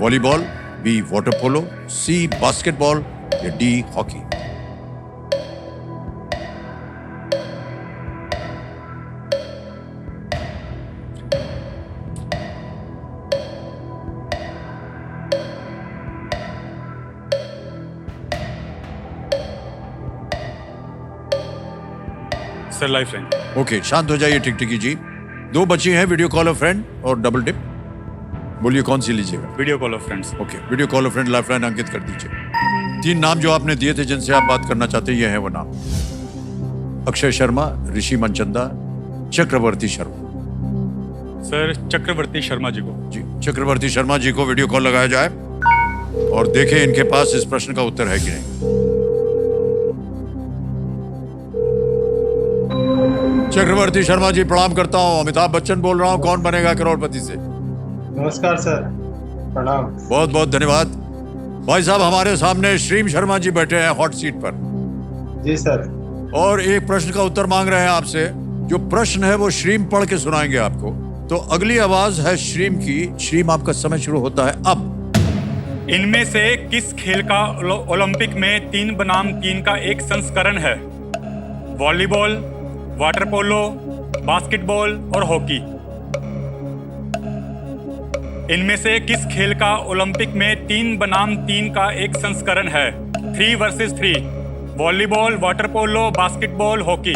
volleyball, B water polo, C basketball, या D hockey. Sir lifeline. Okay, शांत हो जाइए टिकटिकी जी। 2 बची हैं, वीडियो कॉल ऑफ फ्रेंड और डबल टिप। बोलिए कौन सी लीजिएगा? Video call of friends. Okay, video call of friend lifeline अंकित कर दीजिए। 3 नाम जो आपने दिए थे जिनसे आप बात करना चाहते हैं, ये है वो नाम: अक्षय शर्मा, ऋषि मनचंदा, चक्रवर्ती शर्मा। सर चक्रवर्ती शर्मा जी को। जी, चक्रवर्ती शर्मा जी को वीडियो कॉल लगाया जाए और देखें इनके पास इस प्रश्न का उत्तर है कि नहीं। चक्रवर्ती शर्मा जी प्रणाम करता हूँ, अमिताभ बच्चन बोल रहा हूँ, कौन बनेगा करोड़पति से। नमस्कार सर, प्रणाम। बहुत बहुत धन्यवाद। भाई साहब, हमारे सामने श्रीम शर्मा जी बैठे हैं हॉट सीट पर। जी सर। और एक प्रश्न का उत्तर मांग रहे हैं आपसे। जो प्रश्न है वो श्रीम पढ़ के सुनाएंगे आपको। तो अगली आवाज है श्रीम की। श्रीम, आपका समय शुरू होता है अब। इनमें से किस खेल का ओलंपिक में 3 बनाम 3 का एक संस्करण है? वॉलीबॉल, वाटर पोलो, बास्केटबॉल और हॉकी। इनमें से किस खेल का ओलंपिक में 3 बनाम 3 का एक संस्करण है? 3 versus 3। Volleyball, water polo, basketball, hockey.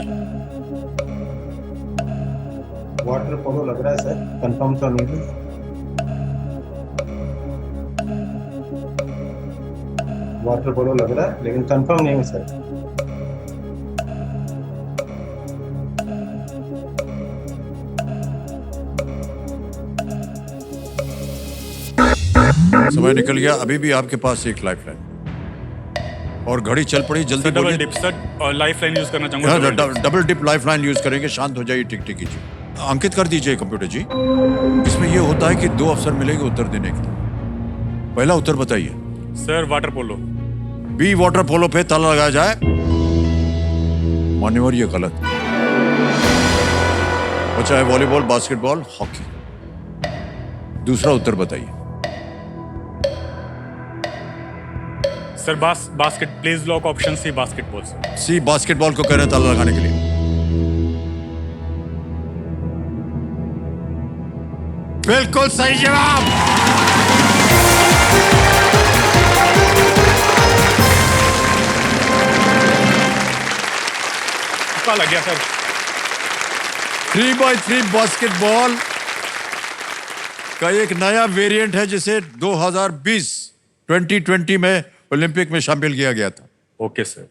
Water polo लग रहा है सर, कंफर्म तो नहीं है। वाटर पोलो लग रहा है लेकिन कंफर्म नहीं है सर। समय निकल गया, अभी भी आपके पास एक लाइफ लाइन और घड़ी चल पड़ी। जल्दी डबल बोलिए। डिप सर, और लाइफ लाइन यूज करना चाहूंगा। Double dip lifeline use करेंगे। शांत हो जाइए, टिक टिक कीजिए। अंकित कर दीजिए कंप्यूटर जी। इसमें यह होता है कि 2 अवसर मिलेंगे उत्तर देने के लिए। पहला उत्तर बताइए। Sir water polo. B water polo पे ताला लगाया जाए। मान्यवर ये गलत। बचा है वॉलीबॉल, बास्केटबॉल, हॉकी। दूसरा उत्तर बताइए। Sir basket, please lock option C, basketball. Sir C basketball को कह रहे हैं ताला लगाने के लिए। बिल्कुल सही जवाब। पता लग गया सर। 3x3 बास्केटबॉल का एक नया वेरिएंट है जिसे 2020 में ओलंपिक में शामिल किया गया था। Okay sir.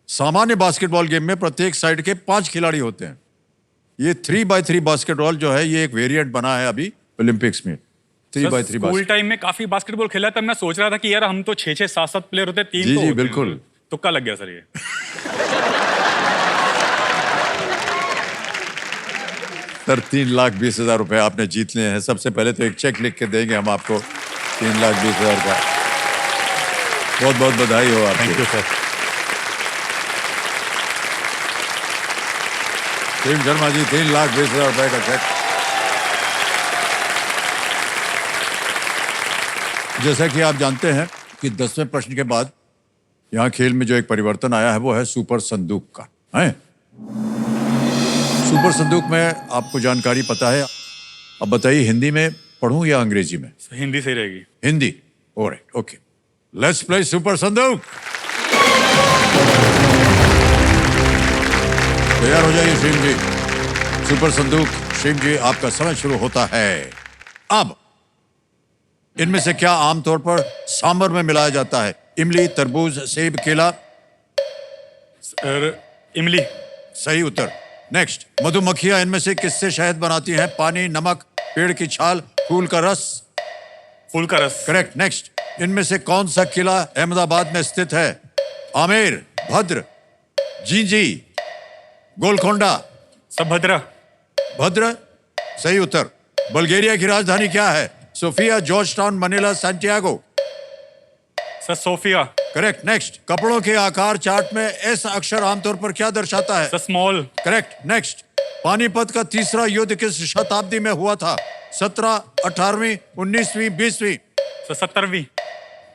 सामान्य बास्केटबॉल गेम में प्रत्येक साइड के 5 खिलाड़ी होते हैं। ये 3x3 बास्केटबॉल जो है ये एक वेरिएंट बना है अभी ओलंपिक्स में। 3x3 स्कूल टाइम में काफी बास्केटबॉल खेला था। मैं सोच रहा था कि यार हम तो 6-6, 7-7 प्लेयर होते, 3 जी तो जी होते। बिल्कुल। तुक्का लग गया सर ये। सर 3,20,000 रुपए आपने जीत लिए हैं। सबसे पहले तो एक चेक लिख के देंगे हम आपको 3,20,000 का। बहुत बहुत बधाई हो आपको। Thank you sir. टीम शर्मा जी 3,20,000 रुपए का चेक। जैसा कि आप जानते हैं कि 10वें प्रश्न के बाद यहाँ खेल में जो एक परिवर्तन आया है वो है सुपर संदूक का है। सुपर संदूक में आपको जानकारी पता है। अब बताइए हिंदी में पढ़ूं या अंग्रेजी में? हिंदी सही रहेगी। Hindi. Alright, okay. Let's play super संदूक। तैयार हो जाइए श्रीम जी। सुपर संदूक श्रीम जी आपका समय शुरू होता है अब। इनमें से क्या आमतौर पर सांभर में मिलाया जाता है? इमली, तरबूज, सेब, केला। सर इमली। सही उत्तर। नेक्स्ट। मधुमक्खियां इनमें से किससे शहद बनाती हैं? पानी, नमक, पेड़ की छाल, फूल का रस। फूल का रस। करेक्ट। नेक्स्ट। इनमें से कौन सा किला अहमदाबाद में स्थित है? आमेर, भद्र, जींजी, गोलकोंडा। सब भद्रा। भद्र सही उत्तर। बल्गेरिया की राजधानी क्या है? Sofia, Georgetown, Manila, Santiago. Sir Sofia. Correct. Next. कपड़ों के आकार चार्ट में एस अक्षर आमतौर पर क्या दर्शाता है? Sir small. Correct. Next. Panipat का तीसरा युद्ध किस शताब्दी में हुआ था? 17, 18वीं, 19वीं, 20वीं। सर 17वीं।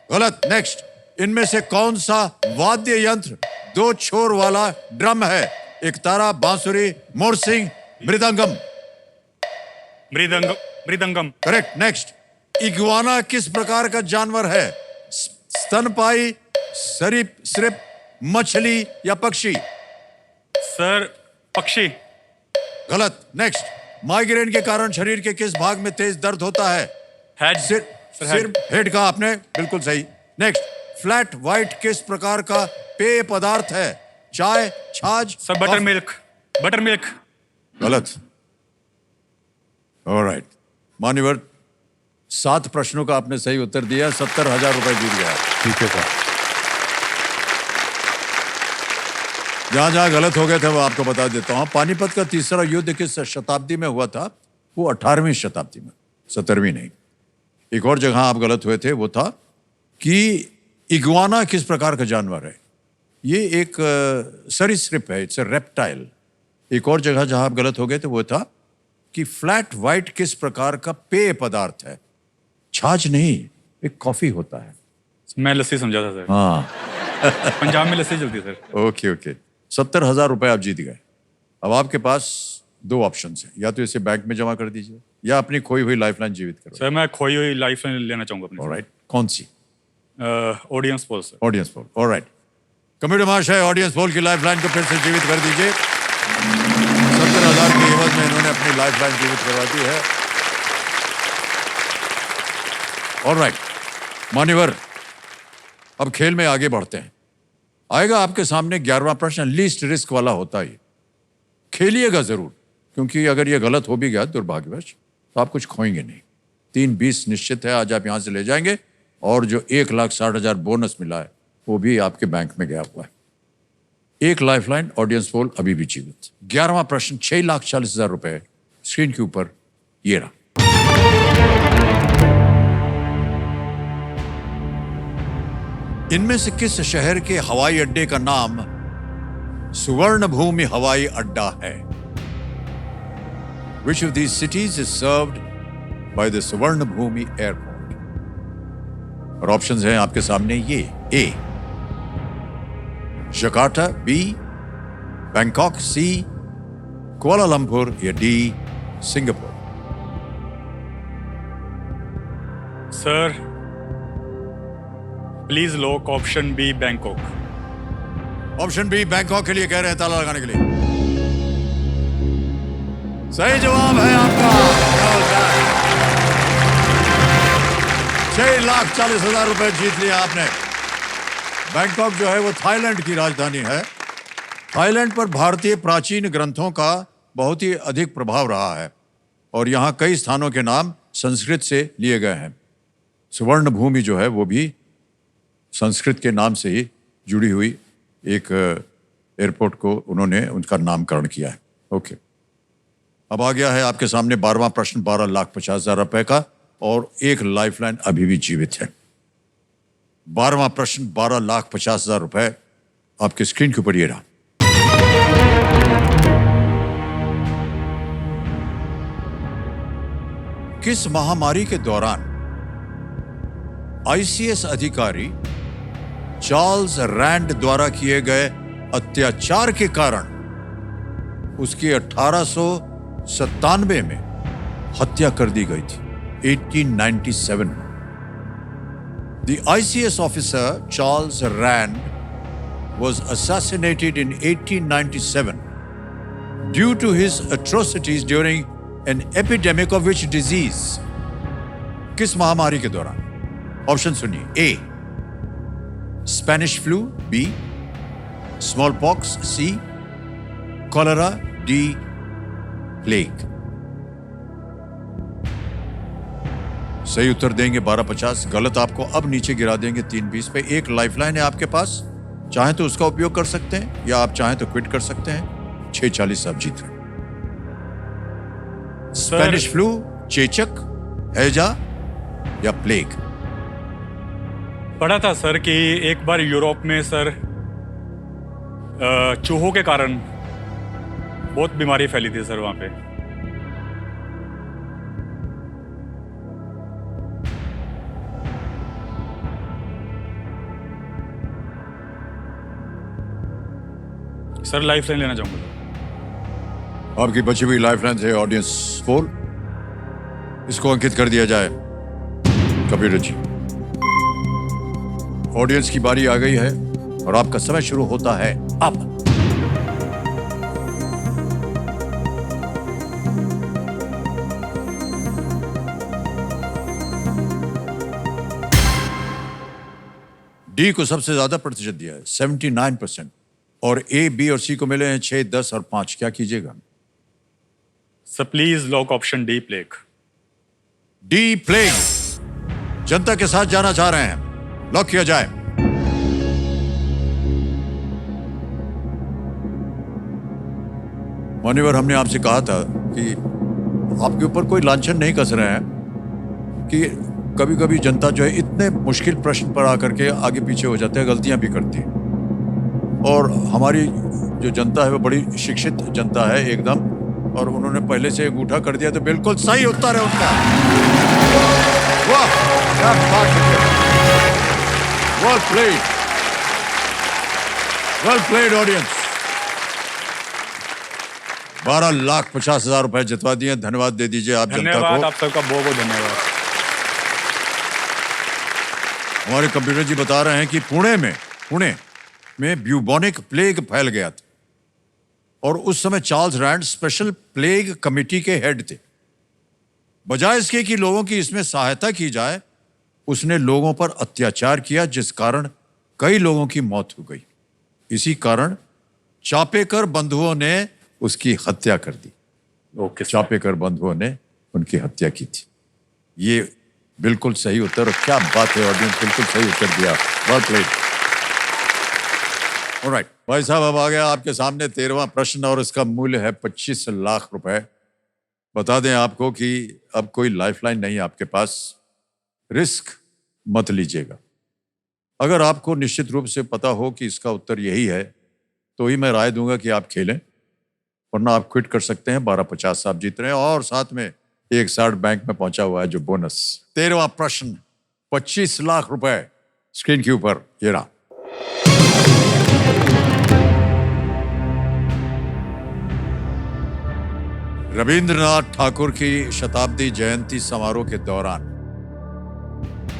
गलत। नेक्स्ट। इनमें से कौन सा वाद्य यंत्र 2 छोर वाला ड्रम है? Ektara, bansuri, morsing, mridangam. Mridangam. Correct. Next. Iguana किस प्रकार का जानवर है? स्तनपाई, सरीसृप, मछली या पक्षी? सर पक्षी। गलत। नेक्स्ट। माइग्रेन के कारण शरीर के किस भाग में तेज दर्द होता है? हेड। सिर हेड का आपने बिल्कुल सही। नेक्स्ट। फ्लैट व्हाइट किस प्रकार का पेय पदार्थ है? चाय, छाछ। Sir butter milk. Butter milk. गलत। ऑलराइट मान्यवर 7 प्रश्नों का आपने सही उत्तर दिया। 70,000 रुपए जीत गया। ठीक है सर। जहां जहां गलत हो गए थे वो आपको बता देता हूं। पानीपत का तीसरा युद्ध किस शताब्दी में हुआ था? वो 18वीं शताब्दी में, 17वीं नहीं। एक और जगह आप गलत हुए थे, वो था कि इग्वाना किस प्रकार का जानवर है? ये एक सरीसृप है, इट्स अ रेप्टाइल। एक और जगह जहां आप गलत हो गए थे वो था कि फ्लैट व्हाइट किस प्रकार का पेय पदार्थ है? छाछ नहीं, एक कॉफी होता है। मैं लस्सी समझा था सर। हाँ पंजाब में लस्सी चलती है सर। Okay okay. 70,000 रुपए आप जीत गए। अब आपके पास दो ऑप्शन हैं, या तो इसे बैंक में जमा कर दीजिए या अपनी खोई हुई लाइफलाइन जीवित करो। सर मैं खोई हुई लाइफ लेना चाहूँगा अपनी। ऑलराइट, कौन सी? Audience poll sir. Audience poll. Alright, committee महाशय ऑडियंस पोल की लाइफलाइन को फिर से जीवित कर दीजिए। 70,000 के एवज में इन्होंने अपनी लाइफलाइन जीवित करवा दी है। ऑलराइट मान्यवर, अब खेल में आगे बढ़ते हैं। आएगा आपके सामने 11वां प्रश्न, लीस्ट रिस्क वाला होता है। खेलिएगा जरूर, क्योंकि अगर ये गलत हो भी गया दुर्भाग्यवश तो आप कुछ खोएंगे नहीं। 3-20 निश्चित है, आज आप यहां से ले जाएंगे, और जो 1,60,000 बोनस मिला है वो भी आपके बैंक में गया हुआ है। एक लाइफलाइन ऑडियंस पोल अभी भी जीवित। 11वां प्रश्न, 6,40,000 रुपए स्क्रीन के ऊपर ये रहा। इनमें से किस शहर के हवाई अड्डे का नाम सुवर्ण भूमि हवाई अड्डा है? Which of these cities is served by the सुवर्ण भूमि एयरपोर्ट? और ऑप्शंस हैं आपके सामने ये। A Jakarta, B Bangkok, C Kuala Lumpur या D Singapore. Sir please lock option B Bangkok. Option B Bangkok के लिए कह रहे हैं, ताला लगाने के लिए। सही जवाब है आपका। 6,40,000 रुपए जीत लिया आपने। बैंकॉक जो है वो थाईलैंड की राजधानी है। थाईलैंड पर भारतीय प्राचीन ग्रंथों का बहुत ही अधिक प्रभाव रहा है, और यहाँ कई स्थानों के नाम संस्कृत से लिए गए हैं। सुवर्ण भूमि जो है वो भी संस्कृत के नाम से ही जुड़ी हुई एक एयरपोर्ट को उन्होंने उनका नामकरण किया है। ओके, अब आ गया है आपके सामने 12वां प्रश्न, 12,50,000 रुपए का, और एक लाइफलाइन अभी भी जीवित है। 12वां प्रश्न, 12,50,000 रुपए आपके स्क्रीन के ऊपर ये रहा। किस महामारी के दौरान आईसीएस अधिकारी चार्ल्स रैंड द्वारा किए गए अत्याचार के कारण उसकी 1897 में हत्या कर दी गई थी? 1897 में। The ICS officer Charles Rand was assassinated in 1897 due to his atrocities during an epidemic of which disease? किस महामारी के दौरान? ऑप्शन सुनिए। A Spanish flu, B small pox, C cholera, D plague. सही उत्तर देंगे 12,50, गलत आपको अब नीचे गिरा देंगे 3,20 पे। एक लाइफलाइन है आपके पास, चाहे तो उसका उपयोग कर सकते हैं या आप चाहें तो क्विट कर सकते हैं। 6,40 आप जीत रहे। स्पेनिश फ्लू, चेचक, हैजा या प्लेग? पढ़ा था सर कि एक बार यूरोप में सर चूहों के कारण बहुत बीमारी फैली थी सर वहां पे। सर लाइफलाइन लेना चाहूंगा। आपकी बची हुई लाइफलाइन है ऑडियंस पोल, इसको अंकित कर दिया जाए। कंप्यूटर जी, ऑडियंस की बारी आ गई है और आपका समय शुरू होता है अब। डी को सबसे ज्यादा प्रतिशत दिया है 79%, और ए, बी और सी को मिले हैं 6, 10 और 5। क्या कीजिएगा? Sir please lock option D plague. D plague जनता के साथ जाना चाह रहे हैं, लॉक किया जाए। मान्यवर, हमने आपसे कहा था कि आपके ऊपर कोई लांछन नहीं कस रहे हैं कि कभी कभी जनता जो है इतने मुश्किल प्रश्न पर आकर के आगे पीछे हो जाते हैं, गलतियां भी करती है। और हमारी जो जनता है वो बड़ी शिक्षित जनता है एकदम, और उन्होंने पहले से अंगूठा कर दिया तो बिल्कुल सही उत्तर है उनका। वाह, क्या बात है। Well played, well played audience. 12,50,000 रुपए जितवा दिए। धन्यवाद दे दीजिए आप जनता धन्यवाद को। आप सबका, बहुत बहुत धन्यवाद। हमारे कंप्यूटर जी बता रहे हैं कि पुणे में ब्यूबोनिक प्लेग फैल गया था और उस समय Charles Rand special plague committee के हेड थे। बजाय इसके कि लोगों की इसमें सहायता की जाए, उसने लोगों पर अत्याचार किया, जिस कारण कई लोगों की मौत हो गई। इसी कारण चापेकर बंधुओं ने उसकी हत्या कर दी। Okay sir. चापेकर बंधुओं ने उनकी हत्या की थी। ये बिल्कुल सही उत्तर। क्या बात है ऑडियंस, बिल्कुल सही उत्तर दिया। Well played. ऑलराइट भाई साहब, अब आ गया आपके सामने 13वां प्रश्न और इसका मूल्य है 25 लाख रुपए। बता दें आपको कि अब कोई लाइफलाइन नहीं है आपके पास। रिस्क मत लीजिएगा। अगर आपको निश्चित रूप से पता हो कि इसका उत्तर यही है तो ही मैं राय दूंगा कि आप खेलें, वरना आप क्विट कर सकते हैं। 12,50 आप जीत रहे हैं और साथ में 160 बैंक में पहुंचा हुआ है जो बोनस। 13वां प्रश्न 25 लाख रुपए स्क्रीन के ऊपर ये रहा। रविंद्रनाथ ठाकुर की शताब्दी जयंती समारोह के दौरान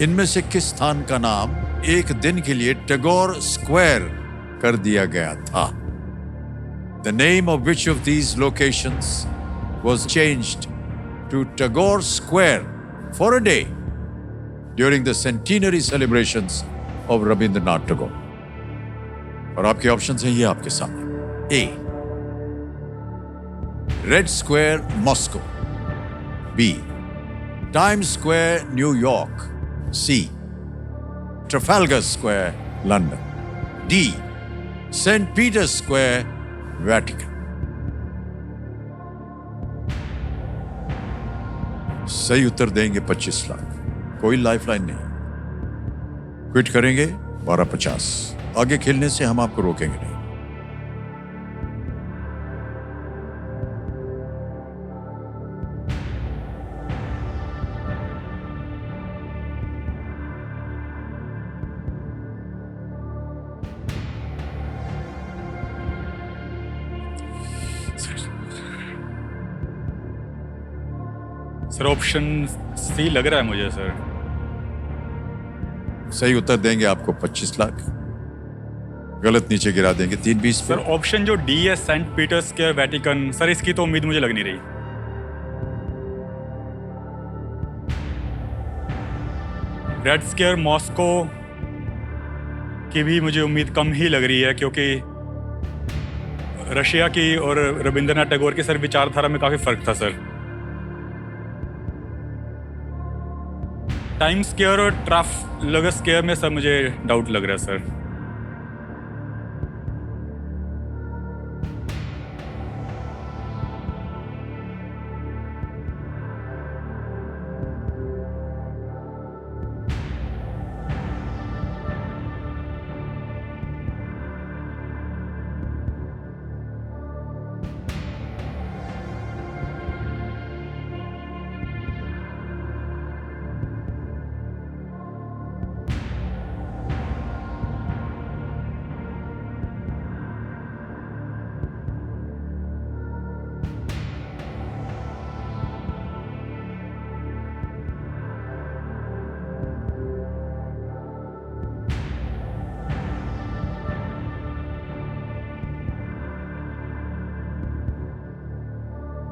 इनमें से किस स्थान का नाम एक दिन के लिए टैगोर स्क्वायर कर दिया गया था? The name of which of these locations was changed to Tagore Square for a day during the centenary celebrations of Rabindranath Tagore? और आपके ऑप्शंस हैं ये आपके सामने। A. Red Square, Moscow. B. Times Square, New York. C. Trafalgar Square, London. D. St. Peter's Square, Vatican. सही उत्तर देंगे 25 लाख। कोई लाइफलाइन नहीं। क्विट करेंगे 12,50। आगे खेलने से हम आपको रोकेंगे नहीं। सर ऑप्शन सी लग रहा है मुझे सर। सही उत्तर देंगे आपको 25 लाख। गलत नीचे गिरा देंगे 320 सर ऑप्शन जो डी है सेंट पीटर्स के वेटिकन, सर इसकी तो उम्मीद मुझे लग नहीं रही। रेड स्क्वायर मॉस्को की भी मुझे उम्मीद कम ही लग रही है, क्योंकि रशिया की और रविंद्रनाथ टैगोर की सर विचारधारा में काफी फर्क था सर। टाइम स्क्वायर और ट्राफलगर स्क्वायर में सर मुझे डाउट लग रहा है सर।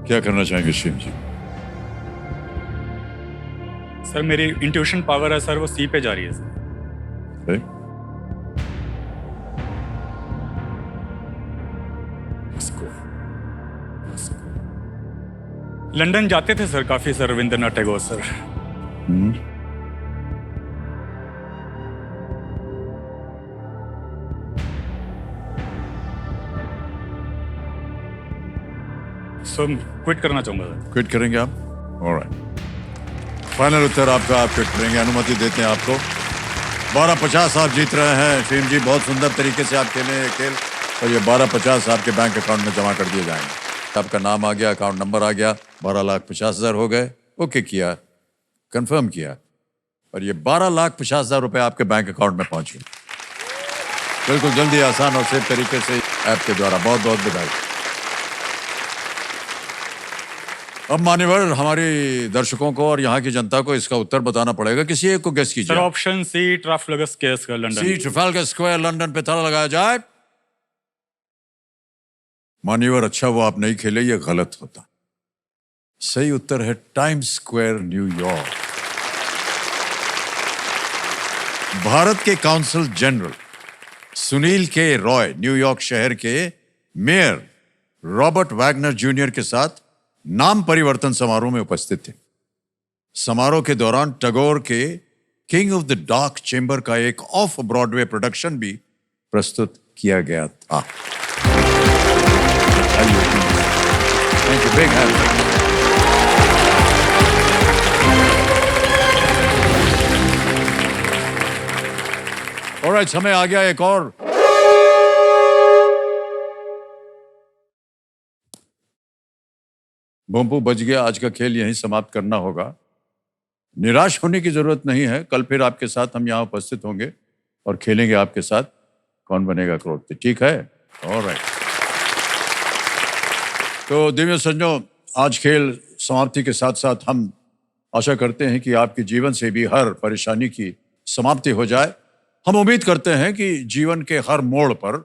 क्या करना चाहेंगे शिव जी? सर मेरी इंट्यूशन पावर है सर, वो सी पे जा रही है सर। Okay. लंदन जाते थे सर काफी सर रविंद्रनाथ टैगोर सर। सो क्विट करना चाहूंगा सर। क्विट करेंगे आप? ऑलराइट, फाइनल उत्तर आपका, आप क्विट करेंगे। अनुमति देते हैं आपको। 12,50 आप जीत रहे हैं शीम जी। बहुत सुंदर तरीके से आप खेले ये खेल और ये 12,50 आपके बैंक अकाउंट में जमा कर दिए जाएंगे। आपका नाम आ गया, अकाउंट नंबर आ गया, 12,50,000 हो गए। ओके किया, कंफर्म किया और ये 12,50,000 रुपए आपके बैंक अकाउंट में पहुंच गए। बिल्कुल जल्दी, आसान और सेफ तरीके से ऐप के द्वारा। बहुत बहुत बधाई। अब मान्यवर हमारे दर्शकों को और यहाँ की जनता को इसका उत्तर बताना पड़ेगा। किसी एक को गेस सर कीजिए। Option C Trafalgar Square London. C Trafalgar Square London पे ताला लगाया जाए। मान्यवर अच्छा वो आप नहीं खेले, ये गलत होता। सही उत्तर है टाइम्स स्क्वायर न्यूयॉर्क। भारत के काउंसिल जनरल सुनील के रॉय न्यूयॉर्क शहर के मेयर रॉबर्ट वैगनर जूनियर के साथ नाम परिवर्तन समारोह में उपस्थित थे। समारोह के दौरान टैगोर के king of the dark chamber का एक ऑफ ब्रॉडवे प्रोडक्शन भी प्रस्तुत किया गया था। Thank you, big hand. Alright, समय आ गया एक और। बम्पू बच गया। आज का खेल यहीं समाप्त करना होगा। निराश होने की जरूरत नहीं है। कल फिर आपके साथ हम यहाँ उपस्थित होंगे और खेलेंगे आपके साथ कौन बनेगा करोड़पति। ठीक है? ऑलराइट। तो दिव्य सज्जनों, आज खेल समाप्ति के साथ साथ हम आशा करते हैं कि आपके जीवन से भी हर परेशानी की समाप्ति हो जाए। हम उम्मीद करते हैं कि जीवन के हर मोड़ पर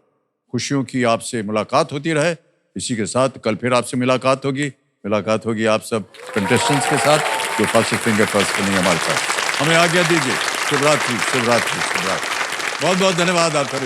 खुशियों की आपसे मुलाकात होती रहे। इसी के साथ कल फिर आपसे मुलाकात होगी आप सब कंटेस्टेंट्स के साथ जो फर्स्ट फिंगर फर्स्ट करेंगे हमारे साथ। हमें आज्ञा दीजिए। शुभ रात्रि। बहुत बहुत धन्यवाद आपका।